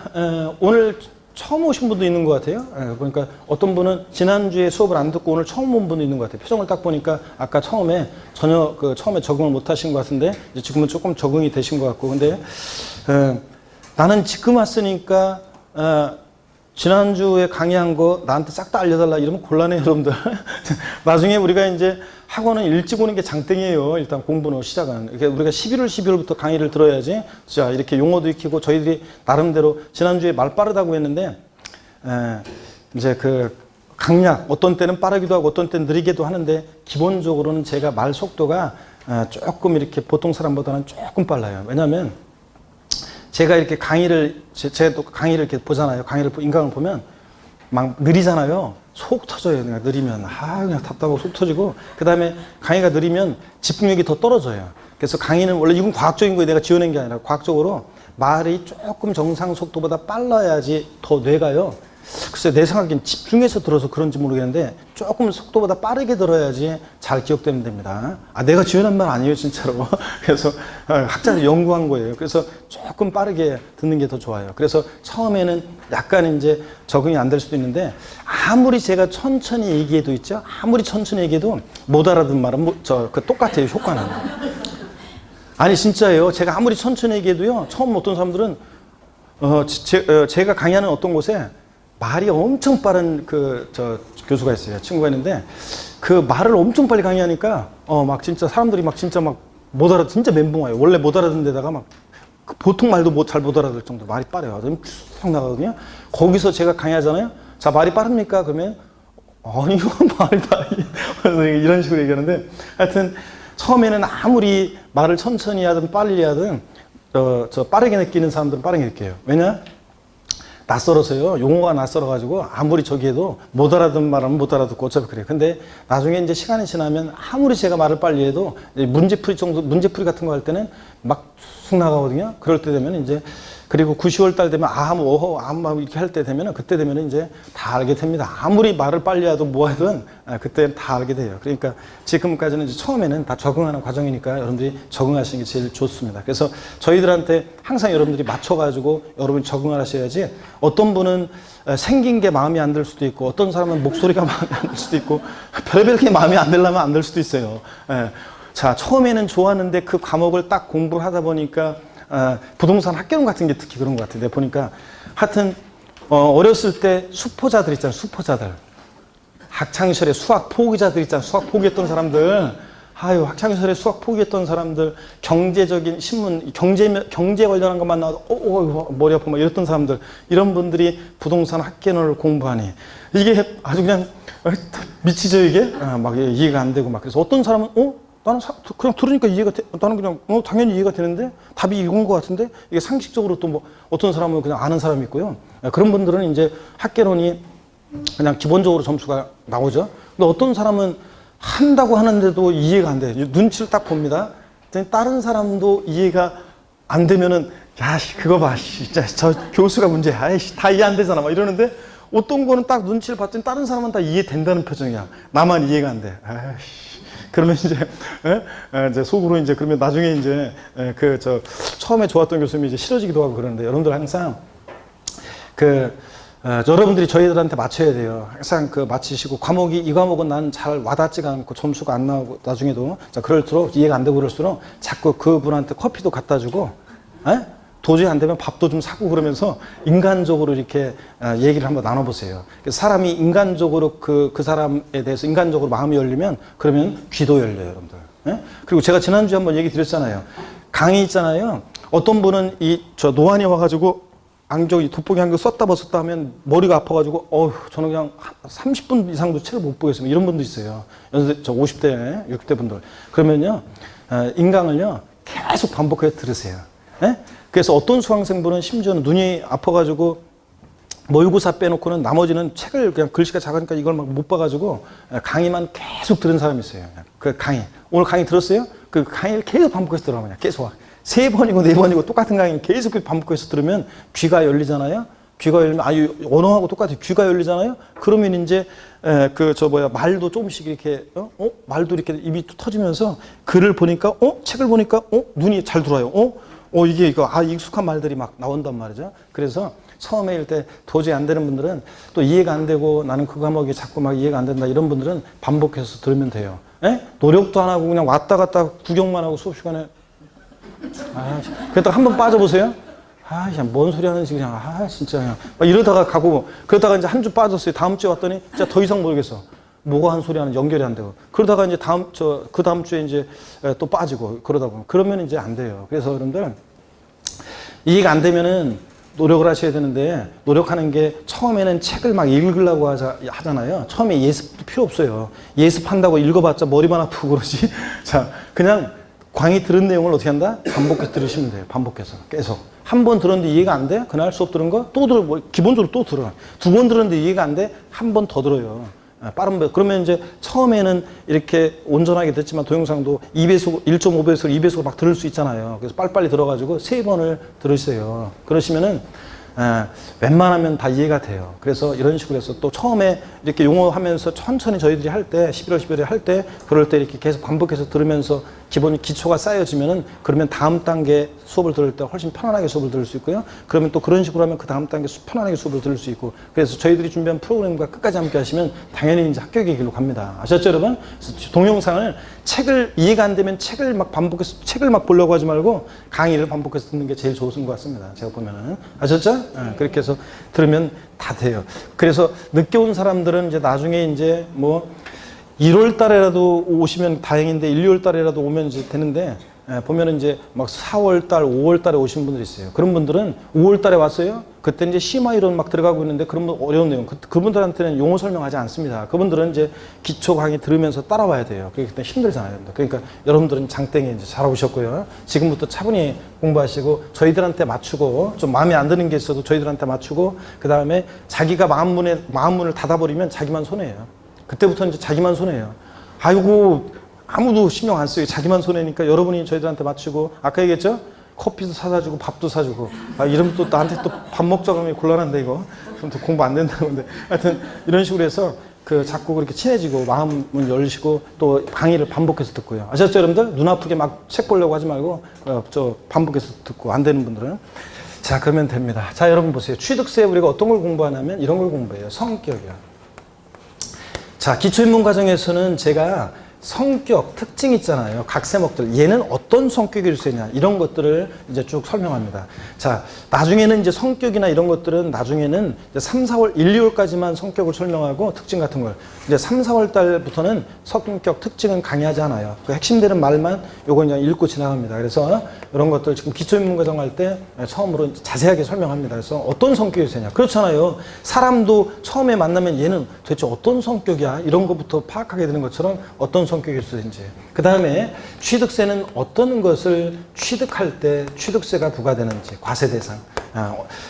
오늘 처음 오신 분도 있는 것 같아요. 예, 보니까 어떤 분은 지난주에 수업을 안 듣고 오늘 처음 온 분도 있는 것 같아요. 표정을 딱 보니까 아까 처음에 전혀 처음에 적응을 못 하신 것 같은데 이제 지금은 조금 적응이 되신 것 같고. 근데 나는 지금 왔으니까 지난주에 강의한 거 나한테 싹 다 알려달라 이러면 곤란해요, 여러분들. 나중에 우리가 이제 학원은 일찍 오는 게 장땡이에요. 일단 공부는 시작은. 이렇게 우리가 11월, 12월부터 강의를 들어야지. 자, 이렇게 용어도 익히고 저희들이 나름대로 지난주에 말 빠르다고 했는데, 이제 강약, 어떤 때는 빠르기도 하고 어떤 때는 느리기도 하는데, 기본적으로는 제가 말 속도가 조금 이렇게 보통 사람보다는 조금 빨라요. 왜냐면 제가 이렇게 제가 또 강의를 이렇게 보잖아요. 인강을 보면 막 느리잖아요. 속 터져요. 그냥 느리면. 그냥 답답하고 속 터지고. 그 다음에 강의가 느리면 집중력이 더 떨어져요. 그래서 강의는 원래 이건 과학적인 거에 내가 지어낸 게 아니라 과학적으로 말이 조금 정상 속도보다 빨라야지 더 뇌가요. 글쎄 내 생각엔 집중해서 들어서 그런지 모르겠는데 조금 속도보다 빠르게 들어야지 잘 기억되면 됩니다. 내가 지어낸 말 아니에요 진짜로. 그래서 학자들이 연구한 거예요. 그래서 조금 빠르게 듣는 게 더 좋아요. 그래서 처음에는 약간 이제 적응이 안 될 수도 있는데 아무리 제가 천천히 얘기해도 있죠. 아무리 천천히 얘기해도 못 알아듣는 말은 똑같아요. 효과는. 아니 진짜예요. 제가 아무리 천천히 얘기해도요. 처음 어떤 사람들은 제가 강의하는 어떤 곳에 말이 엄청 빠른 교수가 있어요. 친구가 있는데 그 말을 엄청 빨리 강의하니까 막 진짜 사람들이 막 진짜 막 못 알아 진짜 멘붕 와요. 원래 못 알아듣는 데다가 막 보통 말도 잘 못 알아들 정도로 말이 빠르요. 쭉 나가거든요. 거기서 제가 강의하잖아요. 자, 말이 빠릅니까? 그러면 아니요, 말이 빠르게 이런 식으로 얘기하는데 하여튼 처음에는 아무리 말을 천천히 하든 빨리 하든 빠르게 느끼는 사람들은 빠르게 느껴요. 왜냐? 낯설어서요. 용어가 낯설어가지고 아무리 저기 해도 못 알아듣는 말은 못 알아듣고 어차피 그래요. 근데 나중에 이제 시간이 지나면 아무리 제가 말을 빨리 해도 문제풀이 같은 거 할 때는 막 쑥 나가거든요. 그럴 때 되면 이제 그리고 9, 10월 달 되면 이렇게 할 때 되면 그때 되면 이제 다 알게 됩니다. 아무리 말을 빨리 하든 뭐 하든 그때 다 알게 돼요. 그러니까 지금까지는 이제 처음에는 다 적응하는 과정이니까 여러분들이 적응하시는 게 제일 좋습니다. 그래서 저희들한테 항상 여러분들이 맞춰가지고 여러분이 적응을 하셔야지 어떤 분은 생긴 게 마음에 안 들 수도 있고 어떤 사람은 목소리가 마음에 안 들 수도 있고 별별 게 마음에 안 들려면 안 들 수도 있어요. 자, 처음에는 좋았는데 그 과목을 딱 공부를 하다 보니까 부동산 학개론 같은 게 특히 그런 것 같아요. 내가 보니까 하여튼 어렸을 때 수포자들 있잖아요. 수포자들. 학창시절에 수학 포기자들 있잖아요. 수학 포기했던 사람들. 학창시절에 수학 포기했던 사람들, 경제적인 신문, 경제 관련한 것만 나와도 머리 아파 막 이랬던 사람들, 이런 분들이 부동산 학개론을 공부하니 이게 아주 그냥 미치죠 이게? 막 이해가 안 되고 막. 그래서 어떤 사람은 나는 그냥 들으니까 나는 그냥 당연히 이해가 되는데 답이 이건 것 같은데 이게 상식적으로 또 뭐 어떤 사람은 그냥 아는 사람이 있고요. 그런 분들은 이제 학개론이 그냥 기본적으로 점수가 나오죠. 근데 어떤 사람은 한다고 하는데도 이해가 안 돼요. 눈치를 딱 봅니다. 다른 사람도 이해가 안 되면은 그거 봐, 진짜 저 교수가 문제야. 다 이해 안 되잖아. 막 이러는데 어떤 거는 딱 눈치를 봤더니 다른 사람은 다 이해된다는 표정이야. 나만 이해가 안 돼. 그러면 이제 속으로 이제 그러면 나중에 이제 처음에 좋았던 교수님이 이제 싫어지기도 하고 그러는데 여러분들 항상 여러분들이 저희들한테 맞춰야 돼요. 항상 맞추시고 이 과목은 난 잘 와닿지가 않고 점수가 안 나오고 나중에도 그럴수록 이해가 안 되고 그럴수록 자꾸 그분한테 커피도 갖다 주고 도저히 안 되면 밥도 좀 사고 그러면서 인간적으로 이렇게 얘기를 한번 나눠보세요. 사람이 인간적으로 그 사람에 대해서 인간적으로 마음이 열리면 그러면 귀도 열려요, 여러분들. 그리고 제가 지난주에 한번 얘기 드렸잖아요. 강의 있잖아요. 어떤 분은 노안이 와가지고 돋보기 안경 썼다 벗었다 하면 머리가 아파가지고 저는 그냥 30분 이상도 책을 못 보겠습니다. 이런 분도 있어요. 50대, 60대 분들. 그러면요, 인강을요, 계속 반복해서 들으세요. 그래서 어떤 수강생분은 심지어는 눈이 아파가지고 모의고사 빼놓고는 나머지는 책을 그냥 글씨가 작으니까 이걸 막 못 봐가지고 강의만 계속 들은 사람이 있어요. 오늘 강의 들었어요? 그 강의를 계속 반복해서 들어요. 그냥 계속 3번이고 4번이고 똑같은 강의를 계속 반복해서 들으면 귀가 열리잖아요. 귀가 열리면 언어하고 똑같아요. 귀가 열리잖아요. 그러면 이제 말도 조금씩 이렇게 말도 이렇게 입이 터지면서 글을 보니까 책을 보니까 눈이 잘 들어요. 익숙한 말들이 막 나온단 말이죠. 그래서 처음에 일 때 도저히 안 되는 분들은 또 이해가 안 되고 나는 그 과목이 자꾸 막 이해가 안 된다 이런 분들은 반복해서 들으면 돼요. 노력도 안 하고 그냥 왔다 갔다 구경만 하고 수업 시간에 그랬다가 한번 빠져보세요. 그냥 뭔 소리 하는지 그냥 진짜 그냥 막 이러다가 가고 그러다가 이제 한 주 빠졌어요. 다음 주에 왔더니 진짜 더 이상 모르겠어. 뭐가 한 소리 하는지 연결이 안 되고 그러다가 이제 그 다음 주에 이제 또 빠지고 그러다 보면 그러면 이제 안 돼요. 그래서 여러분들 이해가 안 되면은 노력을 하셔야 되는데 노력하는 게 처음에는 책을 막 읽으려고 하잖아요. 처음에 예습도 필요 없어요. 예습한다고 읽어봤자 머리만 아프고 그러지. 자, 그냥 강의 들은 내용을 어떻게 한다? 반복해서 들으시면 돼요. 반복해서 계속. 한 번 들었는데 이해가 안 돼? 그날 수업 들은 거 또 들어. 기본적으로 또 들어. 두 번 들었는데 이해가 안 돼? 한 번 더 들어요. 빠른 배. 그러면 이제 처음에는 이렇게 온전하게 듣지만 동영상도 2배속, 1.5배속, 2배속으로 막 들을 수 있잖아요. 그래서 빨리빨리 들어가지고 3번을 들으세요. 그러시면은 웬만하면 다 이해가 돼요. 그래서 이런 식으로 해서 또 처음에 이렇게 용어 하면서 천천히 저희들이 할 때 11월, 12월에 할 때 그럴 때 이렇게 계속 반복해서 들으면서 기본 기초가 쌓여지면은 그러면 다음 단계 수업을 들을 때 훨씬 편안하게 수업을 들을 수 있고요. 그러면 또 그런 식으로 하면 그 다음 단계 편안하게 수업을 들을 수 있고 그래서 저희들이 준비한 프로그램과 끝까지 함께 하시면 당연히 이제 합격의 길로 갑니다. 아셨죠, 여러분? 그래서 동영상을 책을 이해가 안 되면 책을 막 반복해서 책을 막 보려고 하지 말고 강의를 반복해서 듣는 게 제일 좋은 것 같습니다. 제가 보면은. 아셨죠? 그렇게 해서 들으면 다 돼요. 그래서 늦게 온 사람들은 이제 나중에 이제 뭐 1월 달에라도 오시면 다행인데 1, 2월 달에라도 오면 이제 되는데 보면은 이제 막 4월 달, 5월 달에 오신 분들이 있어요. 그런 분들은 5월 달에 왔어요. 그때 이제 심화 이론 막 들어가고 있는데 그런 분 어려운 내용. 그분들한테는 용어 설명하지 않습니다. 그분들은 이제 기초 강의 들으면서 따라와야 돼요. 그때 힘들잖아요. 그러니까 여러분들은 장땡에 이제 잘 오셨고요. 지금부터 차분히 공부하시고 저희들한테 맞추고 좀 마음에 안 드는 게 있어도 저희들한테 맞추고 그 다음에 자기가 마음문을 닫아버리면 자기만 손해예요. 그때부터 이제 자기만 손해예요. 아이고 아무도 신경 안 써요. 자기만 손해니까 여러분이 저희들한테 맞추고 아까 얘기했죠? 커피도 사다 주고 밥도 사주고 이러면 또 나한테 또 밥 먹자고 하면 곤란한데 이거 그럼 또 공부 안 된다는데 하여튼 이런 식으로 해서 자꾸 그렇게 친해지고 마음을 열시고 또 강의를 반복해서 듣고요. 아셨죠, 여러분들? 눈 아프게 막 책 보려고 하지 말고 반복해서 듣고 안 되는 분들은 자 그러면 됩니다. 자 여러분 보세요. 취득세 우리가 어떤 걸 공부하냐면 이런 걸 공부해요. 성격이요. 자 기초인문 과정에서는 제가 성격, 특징 있잖아요. 각 세목들. 얘는 어떤 성격일 수 있냐. 이런 것들을 이제 쭉 설명합니다. 자, 나중에는 이제 성격이나 이런 것들은 나중에는 이제 3, 4월, 1, 2월까지만 성격을 설명하고 특징 같은 걸. 이제 3, 4월 달부터는 성격, 특징은 강의하지 않아요. 그 핵심되는 말만 요건 그냥 읽고 지나갑니다. 그래서 이런 것들 지금 기초인문 과정 할 때 처음으로 자세하게 설명합니다. 그래서 어떤 성격이 되냐. 그렇잖아요. 사람도 처음에 만나면 얘는 도대체 어떤 성격이야. 이런 것부터 파악하게 되는 것처럼 어떤 성격일 수 있는지. 그 다음에 취득세는 어떤 것을 취득할 때 취득세가 부과되는지. 과세 대상.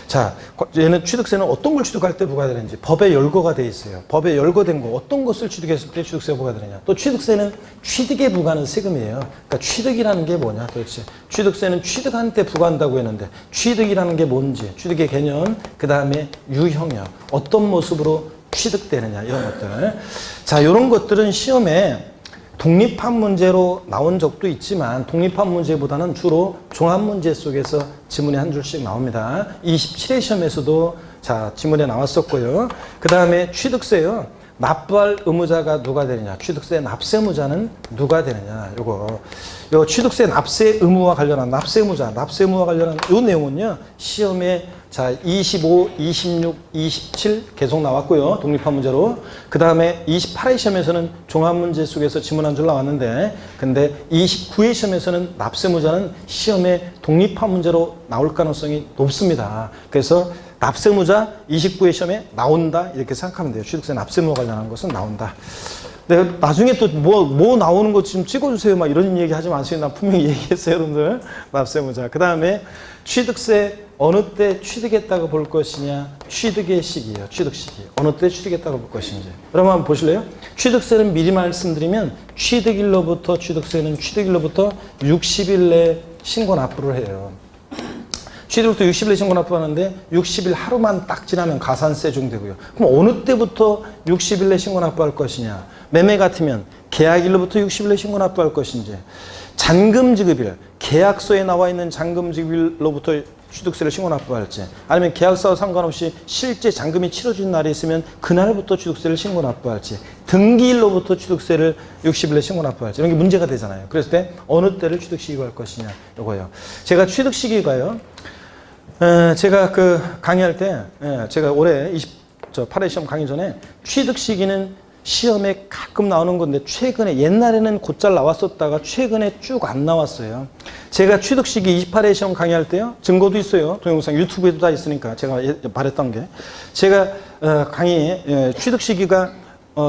자, 얘는 취득세는 어떤 걸 취득할 때 부과되는지. 법에 열거가 돼 있어요. 법에 열거된 거 어떤 것을 취득했을 때 취득세가 부과되느냐. 또 취득세는 취득에 부과하는 세금이에요. 그러니까 취득이라는 게 뭐냐 도대체. 취득세는 취득한 때 부과한다고 했는데 취득이라는 게 뭔지. 취득의 개념. 그 다음에 유형이요. 어떤 모습으로 취득되느냐 이런 것들. 자, 이런 것들은 시험에 독립한 문제로 나온 적도 있지만 독립한 문제보다는 주로 종합 문제 속에서 지문이 한 줄씩 나옵니다. 27회 시험에서도 자 지문에 나왔었고요. 그 다음에 취득세요. 납부할 의무자가 누가 되느냐. 취득세 납세의무자는 누가 되느냐. 요 취득세 납세 의무와 관련한 납세 의무자, 납세 의무와 관련한 요 내용은요. 시험에 자 25, 26, 27 계속 나왔고요. 독립한 문제로. 그 다음에 28회 시험에서는 종합문제 속에서 지문 한 줄 나왔는데 근데 29회 시험에서는 납세 의무자는 시험에 독립한 문제로 나올 가능성이 높습니다. 그래서 납세 의무자 29회 시험에 나온다 이렇게 생각하면 돼요. 취득세 납세 의무와 관련한 것은 나온다. 내가 나중에 또 뭐 나오는 거 좀 찍어주세요 막 이런 얘기 하지 마세요. 나 분명히 얘기했어요, 여러분들. 납세 의무자. 그 다음에 취득세 어느 때 취득했다고 볼 것이냐. 취득의 시기예요. 취득 시기. 어느 때 취득했다고 볼 것인지. 여러분 한번 보실래요? 취득세는 미리 말씀드리면 취득일로부터 취득세는 취득일로부터 60일 내에 신고 납부를 해요. 취득부터 60일 신고 납부하는데 60일 하루만 딱 지나면 가산세 중되고요. 그럼 어느 때부터 60일 내 신고 납부할 것이냐. 매매 같으면 계약일로부터 60일 내 신고 납부할 것인지. 잔금지급일, 계약서에 나와 있는 잔금지급일로부터 취득세를 신고 납부할지, 아니면 계약서와 상관없이 실제 잔금이 치러진 날이 있으면 그날부터 취득세를 신고 납부할지, 등기일로부터 취득세를 60일에 신고 납부할지, 이런 게 문제가 되잖아요. 그랬을 때 어느 때를 취득시기로 할 것이냐, 이거예요. 제가 취득시기가요, 제가 그 강의할 때, 제가 올해 8회 시험 강의 전에 취득시기는 시험에 가끔 나오는 건데 최근에, 옛날에는 곧잘 나왔었다가 최근에 쭉 안 나왔어요. 제가 취득시기 28회 시험 강의할 때요, 증거도 있어요. 동영상 유튜브에도 다 있으니까 제가 말했던 게, 제가 강의에 취득시기가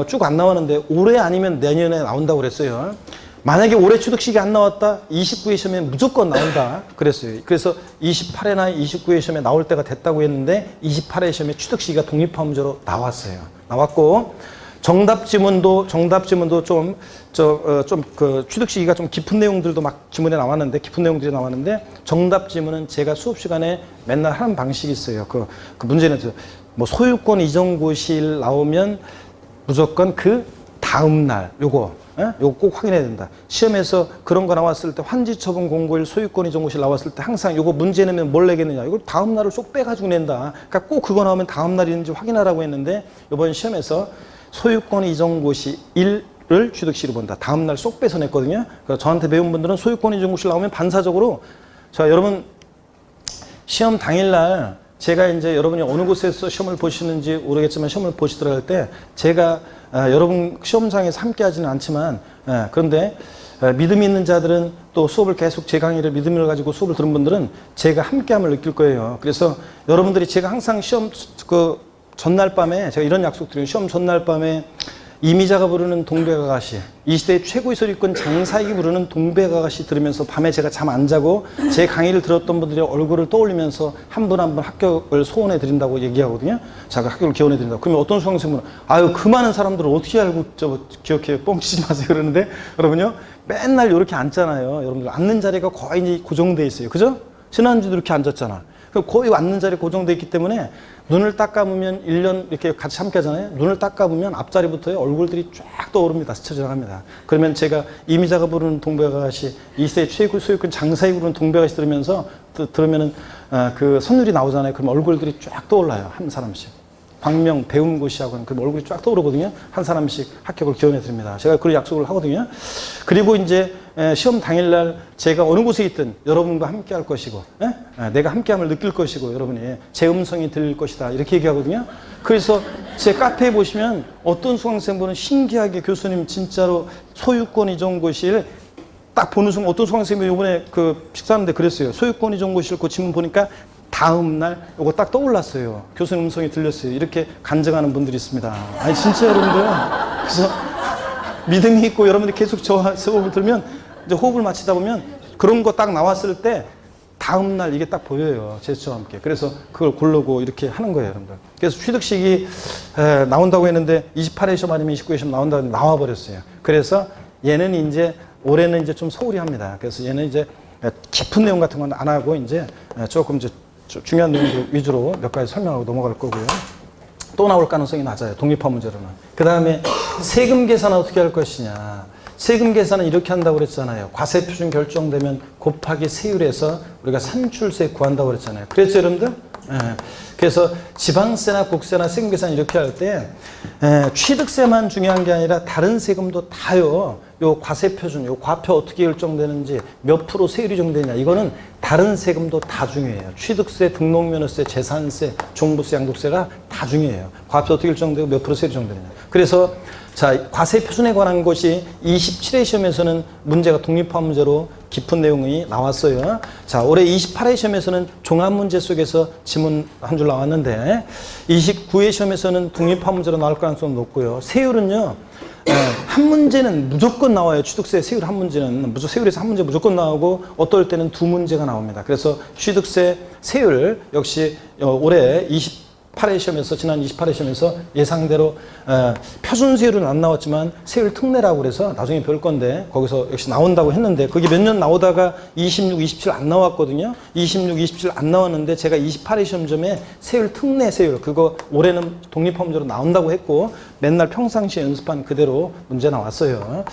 쭉 안 나왔는데 올해 아니면 내년에 나온다고 그랬어요. 만약에 올해 취득시기 안 나왔다, 29회 시험에 무조건 나온다 그랬어요. 그래서 28회나 29회 시험에 나올 때가 됐다고 했는데 28회 시험에 취득시기가 독립화 문제로 나왔어요. 나왔고, 정답지문도 좀 그 취득시기가 좀 깊은 내용들도 막 지문에 나왔는데, 깊은 내용들이 나왔는데, 정답지문은 제가 수업 시간에 맨날 하는 방식이 있어요. 그 문제는 뭐 소유권 이전 고시일 나오면 무조건 그 다음 날 요거 꼭 확인해야 된다. 시험에서 그런 거 나왔을 때, 환지처분 공고일 소유권 이전 고시일 나왔을 때 항상 요거 문제 내면 뭘 내겠느냐, 이걸 다음 날을 쏙 빼가지고 낸다. 그러니까 꼭 그거 나오면 다음 날인지 확인하라고 했는데, 이번 시험에서 소유권 이전 고시일을 취득시로 본다. 다음 날 쏙 빼서 냈거든요. 그래서 저한테 배운 분들은 소유권 이전 고시일 나오면 반사적으로, 자, 여러분 시험 당일날 제가 이제 여러분이 어느 곳에서 시험을 보시는지 모르겠지만 시험을 보시더라 할 때 제가 여러분 시험장에서 함께 하지는 않지만, 그런데 믿음이 있는 자들은 또 수업을 계속 제 강의를 믿음을 가지고 수업을 들은 분들은 제가 함께함을 느낄 거예요. 그래서 여러분들이 제가 항상 시험 그 전날 밤에, 제가 이런 약속 드려요. 시험 전날 밤에 이미자가 부르는 동백아가씨, 이 시대의 최고의 소리꾼 장사익이 부르는 동백아가씨 들으면서 밤에 제가 잠 안 자고 제 강의를 들었던 분들의 얼굴을 떠올리면서 한 분 한 분 합격을 소원해 드린다고 얘기하거든요. 자, 그 합격을 기원해 드린다고. 그러면 어떤 수강생분은 아유, 그 많은 사람들을 어떻게 알고 기억해요? 뻥치지 마세요. 그러는데 여러분요, 맨날 이렇게 앉잖아요. 여러분들 앉는 자리가 거의 이제 고정돼 있어요. 그죠? 지난주도 이렇게 앉았잖아. 거의 앉는 자리에 고정돼 있기 때문에 눈을 딱 감으면 1년 이렇게 같이 함께 하잖아요. 눈을 딱 감으면 앞자리부터 얼굴들이 쫙 떠오릅니다. 스쳐 지나갑니다. 그러면 제가 이미자가 부르는 동백아가씨, 이세의 최고 소유권 장사익 부르는 동백아가씨 들으면은 그 선율이 나오잖아요. 그럼 얼굴들이 쫙 떠올라요. 한 사람씩. 광명 배움고시하고는 그 얼굴이 쫙 떠오르거든요. 한 사람씩 합격을 기원해 드립니다. 제가 그런 약속을 하거든요. 그리고 이제 시험 당일날 제가 어느 곳에 있든 여러분과 함께 할 것이고, 내가 함께함을 느낄 것이고, 여러분이 제 음성이 들릴 것이다, 이렇게 얘기하거든요. 그래서 제 카페에 보시면 어떤 수강생분은 신기하게 교수님 진짜로 소유권 이전 고시일 딱 보는 순간, 어떤 수강생분이 이번에 그 식사하는데 그랬어요. 소유권 이전 고시일 그 지문 보니까 다음 날 요거 딱 떠올랐어요. 교수님 음성이 들렸어요. 이렇게 간증하는 분들이 있습니다. 아니 진짜 여러분들, 그래서 믿음이 있고 여러분들이 계속 저 수업을 들으면 이제 호흡을 맞추다 보면 그런 거 딱 나왔을 때 다음 날 이게 딱 보여요. 제스처와 함께. 그래서 그걸 고르고 이렇게 하는 거예요, 여러분들. 그래서 취득식이 나온다고 했는데 28회 시험 아니면 29회 시험 나온다고 했는데 나와버렸어요. 그래서 얘는 이제 올해는 이제 좀 소홀히 합니다. 그래서 얘는 이제 깊은 내용 같은 건 안 하고 이제 조금 이제 중요한 내용들 위주로 몇 가지 설명하고 넘어갈 거고요. 또 나올 가능성이 낮아요. 독립화 문제로는. 그 다음에 세금 계산은 어떻게 할 것이냐. 세금 계산은 이렇게 한다고 그랬잖아요. 과세표준 결정되면 곱하기 세율에서 우리가 산출세 구한다고 그랬잖아요. 그랬죠, 여러분들? 그래서 지방세나 국세나 세금 계산 이렇게 할 때 취득세만 중요한 게 아니라 다른 세금도 다요. 요 과세표준, 요 과표 어떻게 결정되는지, 몇 프로 세율이 정되냐, 이거는 다른 세금도 다 중요해요. 취득세, 등록면허세, 재산세, 종부세, 양도세가 다 중요해요. 과표 어떻게 결정되고 몇 프로 세율이 정되느냐. 그래서 자, 과세표준에 관한 것이 27회 시험에서는 문제가 독립화 문제로 깊은 내용이 나왔어요. 자, 올해 28회 시험에서는 종합 문제 속에서 지문 한 줄 나왔는데 29회 시험에서는 독립화 문제로 나올 가능성이 높고요. 세율은요, 한 문제는 무조건 나와요. 취득세 세율 한 문제는 세율에서 한 문제 무조건 나오고 어떨 때는 두 문제가 나옵니다. 그래서 취득세 세율 역시 올해 28회 시험에서 지난 28회 시험에서 예상대로 표준 세율은 안 나왔지만 세율 특례라고 그래서 나중에 별 건데 거기서 역시 나온다고 했는데 그게 몇 년 나오다가 26, 27 안 나왔거든요. 26, 27 안 나왔는데 제가 28회 시험점에 세율 특례 세율 그거 올해는 독립화문제로 나온다고 했고 맨날 평상시에 연습한 그대로 문제 나왔어요.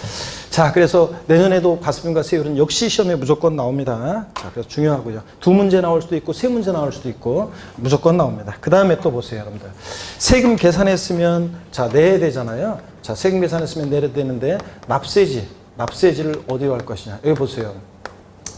자, 그래서 내년에도 가습비과 세율은 역시 시험에 무조건 나옵니다. 자, 그래서 중요하고요. 두 문제 나올 수도 있고 세 문제 나올 수도 있고 무조건 나옵니다. 그 다음에 또 보세요, 여러분들. 세금 계산했으면 자 내야 되잖아요. 자, 세금 계산했으면 내야 되는데 납세지를 어디로 할 것이냐. 여기 보세요.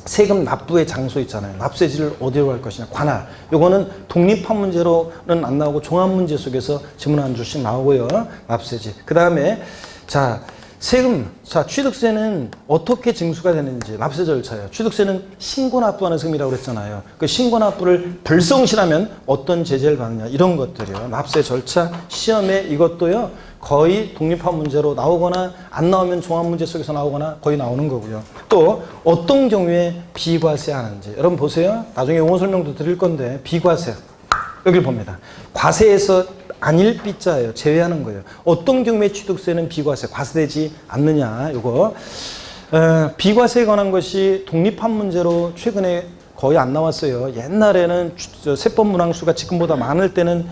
세금 납부의 장소 있잖아요. 납세지를 어디로 할 것이냐. 관할. 요거는 독립한 문제로는 안 나오고 종합 문제 속에서 지문 한 줄씩 나오고요. 납세지. 그 다음에 자 세금, 자 취득세는 어떻게 징수가 되는지 납세 절차예요. 취득세는 신고 납부하는 세금이라고 그랬잖아요. 그 신고 납부를 불성실하면 어떤 제재를 받느냐 이런 것들이요. 납세 절차 시험에 이것도요. 거의 독립화 문제로 나오거나 안 나오면 종합 문제 속에서 나오거나 거의 나오는 거고요. 또 어떤 경우에 비과세 하는지 여러분 보세요. 나중에 용어 설명도 드릴 건데 비과세 여기를 봅니다. 과세에서 아닐 삐자예요. 제외하는 거예요. 어떤 경우에 취득세는 비과세, 과세되지 않느냐 요거 비과세에 관한 것이 독립한 문제로 최근에 거의 안 나왔어요. 옛날에는 세법 문항수가 지금보다 많을 때는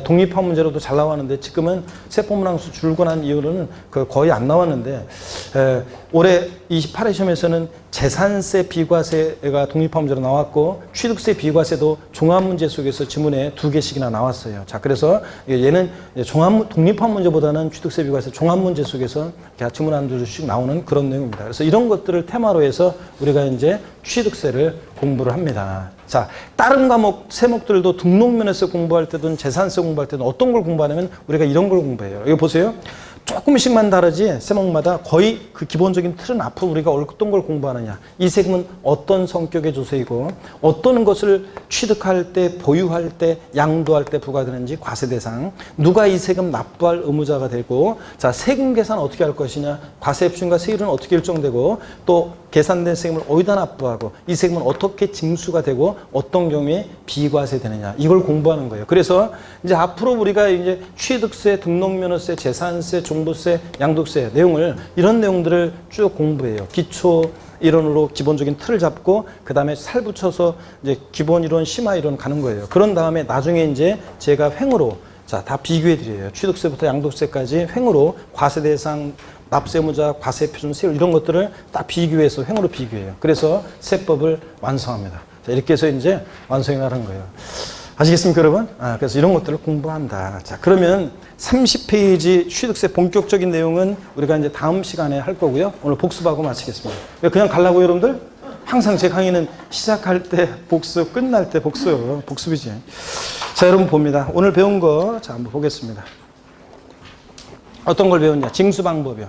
독립화 문제로도 잘 나왔는데 지금은 세법 문항수 줄고 난 이후로는 거의 안 나왔는데 올해 28회 시험에서는 재산세 비과세가 독립화 문제로 나왔고 취득세 비과세도 종합 문제 속에서 지문에 2개씩이나 나왔어요. 자, 그래서 얘는 독립화 문제보다는 취득세 비과세 종합 문제 속에서 지문 한 줄씩 나오는 그런 내용입니다. 그래서 이런 것들을 테마로 해서 우리가 이제 취득세를 공부를 합니다. 자, 다른 과목, 세목들도 등록면에서 공부할 때든 재산세 공부할 때든 어떤 걸 공부하냐면 우리가 이런 걸 공부해요. 이거 보세요. 조금씩만 다르지 세목마다 거의 그 기본적인 틀은 앞으로 우리가 어떤 걸 공부하느냐. 이 세금은 어떤 성격의 조세이고 어떤 것을 취득할 때, 보유할 때, 양도할 때 부과되는지 과세 대상. 누가 이 세금 납부할 의무자가 되고 자 세금 계산 어떻게 할 것이냐. 과세 표준과 세율은 어떻게 일정되고 또 계산된 세금을 어디다 납부하고 이 세금은 어떻게 징수가 되고 어떤 경우에 비과세 되느냐. 이걸 공부하는 거예요. 그래서 이제 앞으로 우리가 이제 취득세, 등록면허세, 재산세, 종부세, 양도세 내용을 이런 내용들을 쭉 공부해요. 기초 이론으로 기본적인 틀을 잡고 그 다음에 살 붙여서 이제 기본 이론, 심화 이론 가는 거예요. 그런 다음에 나중에 이제 제가 횡으로 자, 다 비교해 드려요. 취득세부터 양도세까지 횡으로 과세 대상, 납세무자, 과세 표준, 세율 이런 것들을 딱 비교해서 횡으로 비교해요. 그래서 세법을 완성합니다. 자, 이렇게 해서 이제 완성을 하는 거예요. 아시겠습니까, 여러분? 그래서 이런 것들을 공부한다. 자, 그러면 30페이지 취득세 본격적인 내용은 우리가 이제 다음 시간에 할 거고요. 오늘 복습하고 마치겠습니다. 그냥 가려고요, 여러분들? 항상 제 강의는 시작할 때 복습, 끝날 때 복습, 복습이지. 자, 여러분 봅니다. 오늘 배운 거, 자, 한번 보겠습니다. 어떤 걸 배웠냐? 징수 방법이요.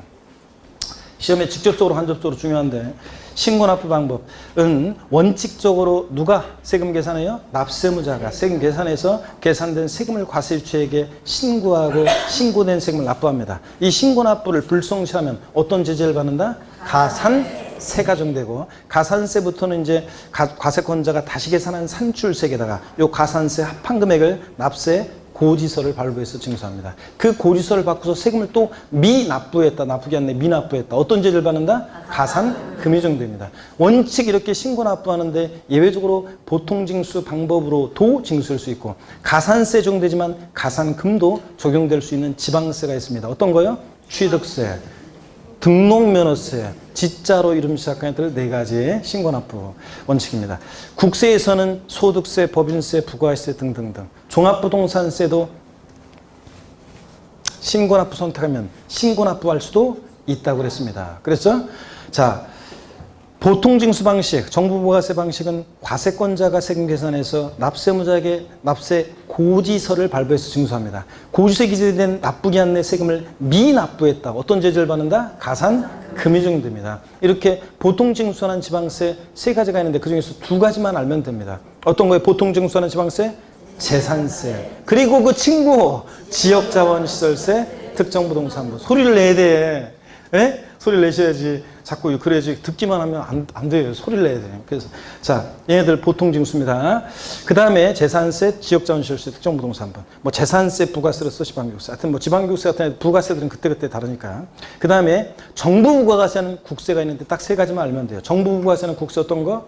시험에 직접적으로, 간접적으로 중요한데, 신고 납부 방법은 원칙적으로 누가 세금 계산해요? 납세무자가 세금 계산해서 계산된 세금을 과세주체에게 신고하고 신고된 세금을 납부합니다. 이 신고 납부를 불성실하면 어떤 제재를 받는다? 가산세 가정되고 가산세부터는 이제 과세권자가 다시 계산한 산출세에다가 이 가산세 합한 금액을 납세 고지서를 발부해서 징수합니다. 그 고지서를 받고서 세금을 또 미납부했다. 납부기 아니라 미납부했다. 어떤 제재를 받는다? 가산금이 정도입니다. 원칙 이렇게 신고 납부하는데 예외적으로 보통징수 방법으로도 징수할 수 있고 가산세 적용되지만 가산금도 적용될 수 있는 지방세가 있습니다. 어떤 거요? 취득세, 등록면허세, 지자로 이름 시작하는 것들 4가지의 신고납부 원칙입니다. 국세에서는 소득세, 법인세, 부가세 등등등. 종합부동산세도 신고납부 선택하면 신고납부할 수도 있다고 그랬습니다. 그랬죠? 자, 보통징수 방식, 정부부가세 방식은 과세권자가 세금 계산해서 납세무자에게 납세 고지서를 발부해서 징수합니다. 고지서에 기재된 납부기 안내 세금을 미납부했다. 어떤 제재를 받는다? 가산금이 적용됩니다. 이렇게 보통징수하는 지방세 3가지가 있는데 그중에서 2가지만 알면 됩니다. 어떤 거예요? 보통징수하는 지방세? 재산세. 그리고 그 친구 지역자원시설세, 특정부동산부. 소리를 내야 돼. 예? 소리를 내셔야지. 자꾸 그래야지 듣기만 하면 안 돼요. 소리를 내야 돼요. 그래서 자, 얘네들 보통 징수입니다. 그 다음에 재산세, 지역자원시설세, 특정부동산분. 뭐 재산세, 부가세로 써 지방교육세. 하여튼 뭐 지방교육세 같은 부가세들은 그때그때 다르니까. 그 다음에 정부부가세는 국세가 있는데 딱 세 가지만 알면 돼요. 정부부가세는 국세 어떤 거?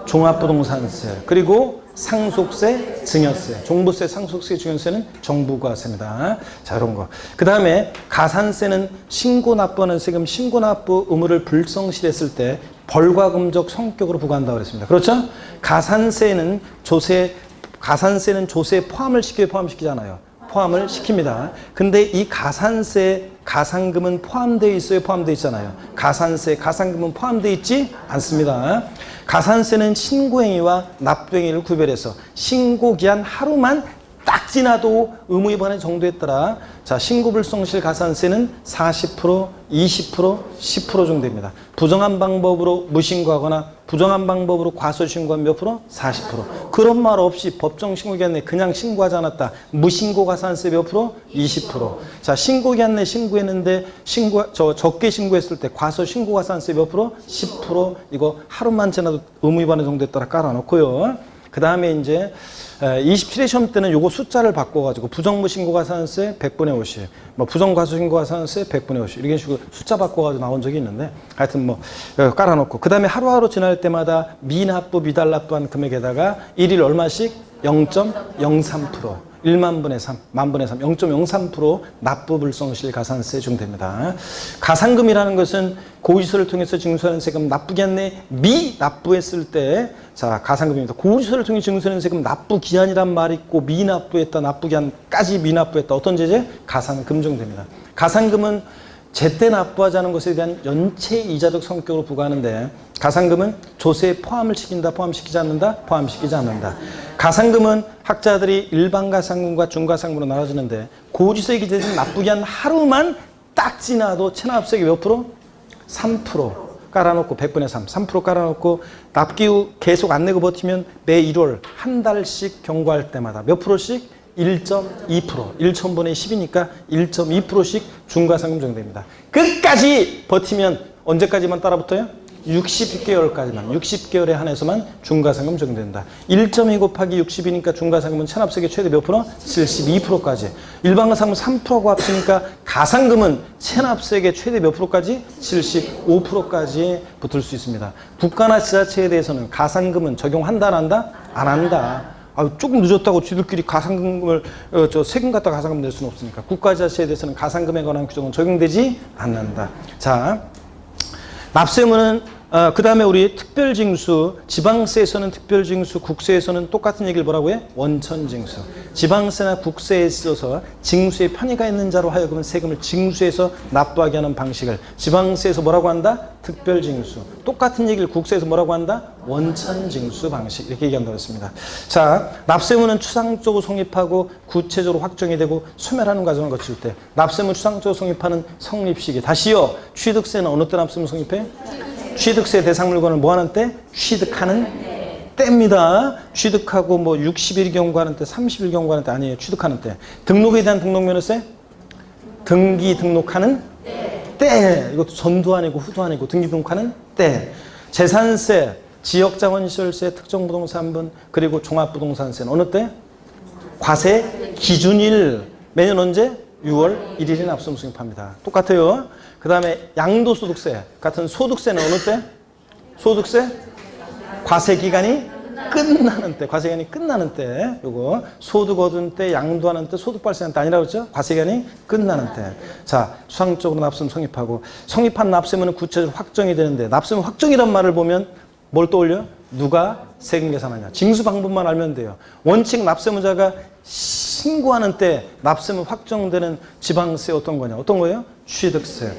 종합부동산세, 그리고 상속세, 증여세, 종부세, 상속세, 증여세는 정부과세입니다. 자, 이런 거. 그 다음에 가산세는 신고납부하는 세금, 신고납부 의무를 불성실했을 때 벌과 금적 성격으로 부과한다고 그랬습니다. 그렇죠? 가산세는 조세에 포함을 시켜요, 포함시키잖아요. 포함을 시킵니다. 근데 이 가산세, 가산금은 포함되어 있어요, 포함되어 있잖아요. 가산세, 가산금은 포함되어 있지 않습니다. 가산세는 신고행위와 납부행위를 구별해서 신고기한 하루만 딱 지나도 의무위반의 정도에 따라 자, 신고불성실 가산세는 40%, 20%, 10% 정도입니다. 부정한 방법으로 무신고하거나 부정한 방법으로 과소신고한 몇 프로? 40%. 그런 말 없이 법정 신고기한 내 그냥 신고하지 않았다. 무신고 가산세 몇 프로? 20%. 자, 신고기한 내 신고했는데 적게 신고했을 때 과소신고 가산세 몇 프로? 10%. 이거 하루만 지나도 의무위반의 정도에 따라 깔아놓고요. 그 다음에 이제 27회 시험 때는 요거 숫자를 바꿔가지고 부정무신고가산세 100분의 50, 뭐 부정과소신고가산세 100분의 50 이런 식으로 숫자 바꿔가지고 나온 적이 있는데 하여튼 뭐 깔아놓고 그 다음에 하루하루 지날 때마다 미납부 미달납부한 금액에다가 일일 얼마씩 0.03% 1만 분의 3, 만 분의 3, 0.03% 납부불성실 가산세 중됩니다. 가산금이라는 것은 고지서를 통해서 징수하는 세금 납부 기한 내 미납부했을 때 자, 가산금입니다. 고지서를 통해 징수하는 세금 납부 기한이란 말이 있고 미납부했다, 납부 기한까지 미납부했다. 어떤 제재? 가산금 중됩니다. 가산금은 제때 납부하지 않은 것에 대한 연체 이자적 성격으로 부과하는데 가산금은 조세에 포함을 시킨다, 포함시키지 않는다, 포함시키지 않는다. 가산금은 학자들이 일반 가산금과 중가산금으로 나눠지는데 고지서에 기재된 납부기한 하루만 딱 지나도 체납세액이 몇 프로? 3% 깔아놓고 100분의 3, 3% 깔아놓고 납기 후 계속 안 내고 버티면 매 1월 한 달씩 경고할 때마다 몇 프로씩? 1.2%, 1,000분의 10이니까 1.2%씩 중과상금 정도입니다. 끝까지 버티면 언제까지만 따라붙어요? 60개월까지만, 60개월에 한해서만 중과상금 적용된다. 1.2 곱하기 60이니까 중과상금은 체납세액의 최대 몇 프로? 72%까지. 일반 가산금 3%하고 합치니까 가산금은 체납세액의 최대 몇 프로까지? 75%까지 붙을 수 있습니다. 국가나 지자체에 대해서는 가산금은 적용한다, 안 한다? 안 한다. 조금 늦었다고 쥐들끼리 가산금을 세금 갖다 가산금 낼 수는 없으니까 국가지자체에 대해서는 가산금에 관한 규정은 적용되지 않는다. 자, 납세의무는 그 다음에 우리 특별징수, 지방세에서는 특별징수, 국세에서는 똑같은 얘기를 뭐라고 해? 원천징수. 지방세나 국세에 있어서 징수에 편의가 있는 자로 하여금 세금을 징수해서 납부하게 하는 방식을 지방세에서 뭐라고 한다? 특별징수. 똑같은 얘기를 국세에서 뭐라고 한다? 원천징수 방식. 이렇게 얘기한다고 했습니다. 자, 납세의무는 추상적으로 성립하고 구체적으로 확정이 되고 소멸하는 과정을 거칠 때 납세의무 추상적으로 성립하는 성립시기. 다시요. 취득세는 어느 때 납세의무 성립해? 취득세 대상 물건을 뭐 하는 때? 취득하는 때입니다. 취득하고 뭐 60일 경과하는 때, 30일 경과하는 때 아니에요. 취득하는 때. 등록에 대한 등록면허세? 등기 등록하는 때. 이것도 전도 아니고 후도 아니고 등기 등록하는 때. 재산세, 지역자원시설세, 특정부동산분, 그리고 종합부동산세는 어느 때? 과세 기준일. 매년 언제? 6월 1일에 납세의무 성립합니다. 똑같아요. 그 다음에 양도소득세 같은 소득세는 어느 때? 소득세? 과세기간이 끝나는 때. 과세기간이 끝나는 때. 요거 소득 얻은 때, 양도하는 때, 소득 발생한 때 아니라고 했죠? 과세기간이 끝나는 때. 자, 수상적으로 납세의무 성립하고 성립한 납세의무는 구체적으로 확정이 되는데 납세의무 확정이란 말을 보면 뭘 떠올려? 누가 세금 계산하냐. 징수 방법만 알면 돼요. 원칙 납세의무자가 신고하는 때 납세의무 확정되는 지방세 어떤 거냐? 어떤 거예요? 취득세,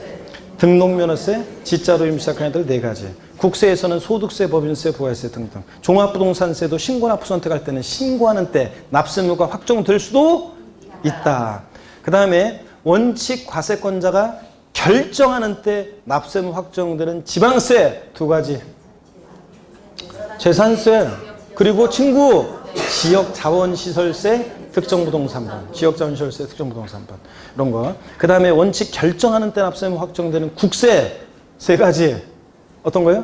등록면허세, 지자로 임시 시작한 애들 4가지. 국세에서는 소득세, 법인세, 부가세 등등. 종합부동산세도 신고납부 선택할 때는 신고하는 때 납세의무가 확정될 수도 있다. 그 다음에 원칙 과세권자가 결정하는 때 납세의무 확정되는 지방세 2가지. 재산세, 그리고 친구 지역자원시설세, 특정부동산분, 지역자원시설세, 특정부동산분 이런 거. 그 다음에 원칙 결정하는 때 납세의무 확정되는 국세, 세 가지. 어떤 거요?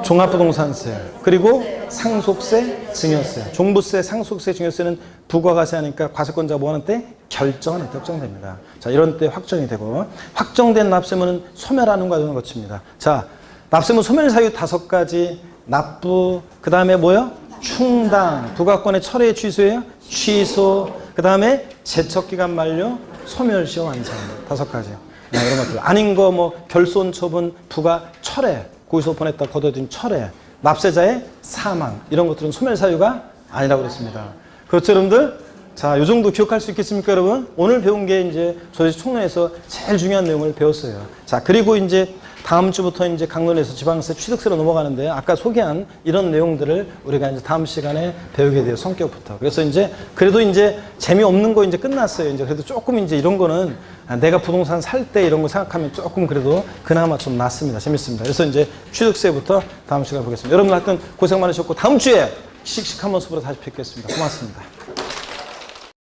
종합부동산세, 그리고 상속세, 증여세. 종부세, 상속세, 증여세는 부과가세 하니까 과세권자가 뭐 하는 때? 결정하는 때 확정됩니다. 자, 이런 때 확정이 되고, 확정된 납세문은 소멸하는 과정을 거칩니다. 자, 납세문 소멸 사유 5가지, 납부, 그 다음에 뭐요? 충당, 부과권의 철회 취소예요? 취소, 그 다음에 제척기간 만료, 소멸시효 완성. 5가지. 이런 것들. 아닌 거 뭐 결손 처분, 부과 철회, 고의소 보냈다 거둬들인 철회, 납세자의 사망, 이런 것들은 소멸 사유가 아니라고 그랬습니다. 그렇죠, 여러분들? 자, 요 정도 기억할 수 있겠습니까, 여러분? 오늘 배운 게 이제 조세시 총론에서 제일 중요한 내용을 배웠어요. 자, 그리고 이제 다음 주부터 이제 강론에서 지방세 취득세로 넘어가는데, 아까 소개한 이런 내용들을 우리가 이제 다음 시간에 배우게 돼요, 성격부터. 그래서 이제 그래도 이제 재미없는 거 이제 끝났어요. 이제 그래도 조금 이제 이런 거는 내가 부동산 살 때 이런 거 생각하면 조금 그래도 그나마 좀 낫습니다. 재밌습니다. 그래서 이제 취득세부터 다음 시간에 보겠습니다. 여러분 하여튼 고생 많으셨고, 다음 주에 씩씩한 모습으로 다시 뵙겠습니다. 고맙습니다.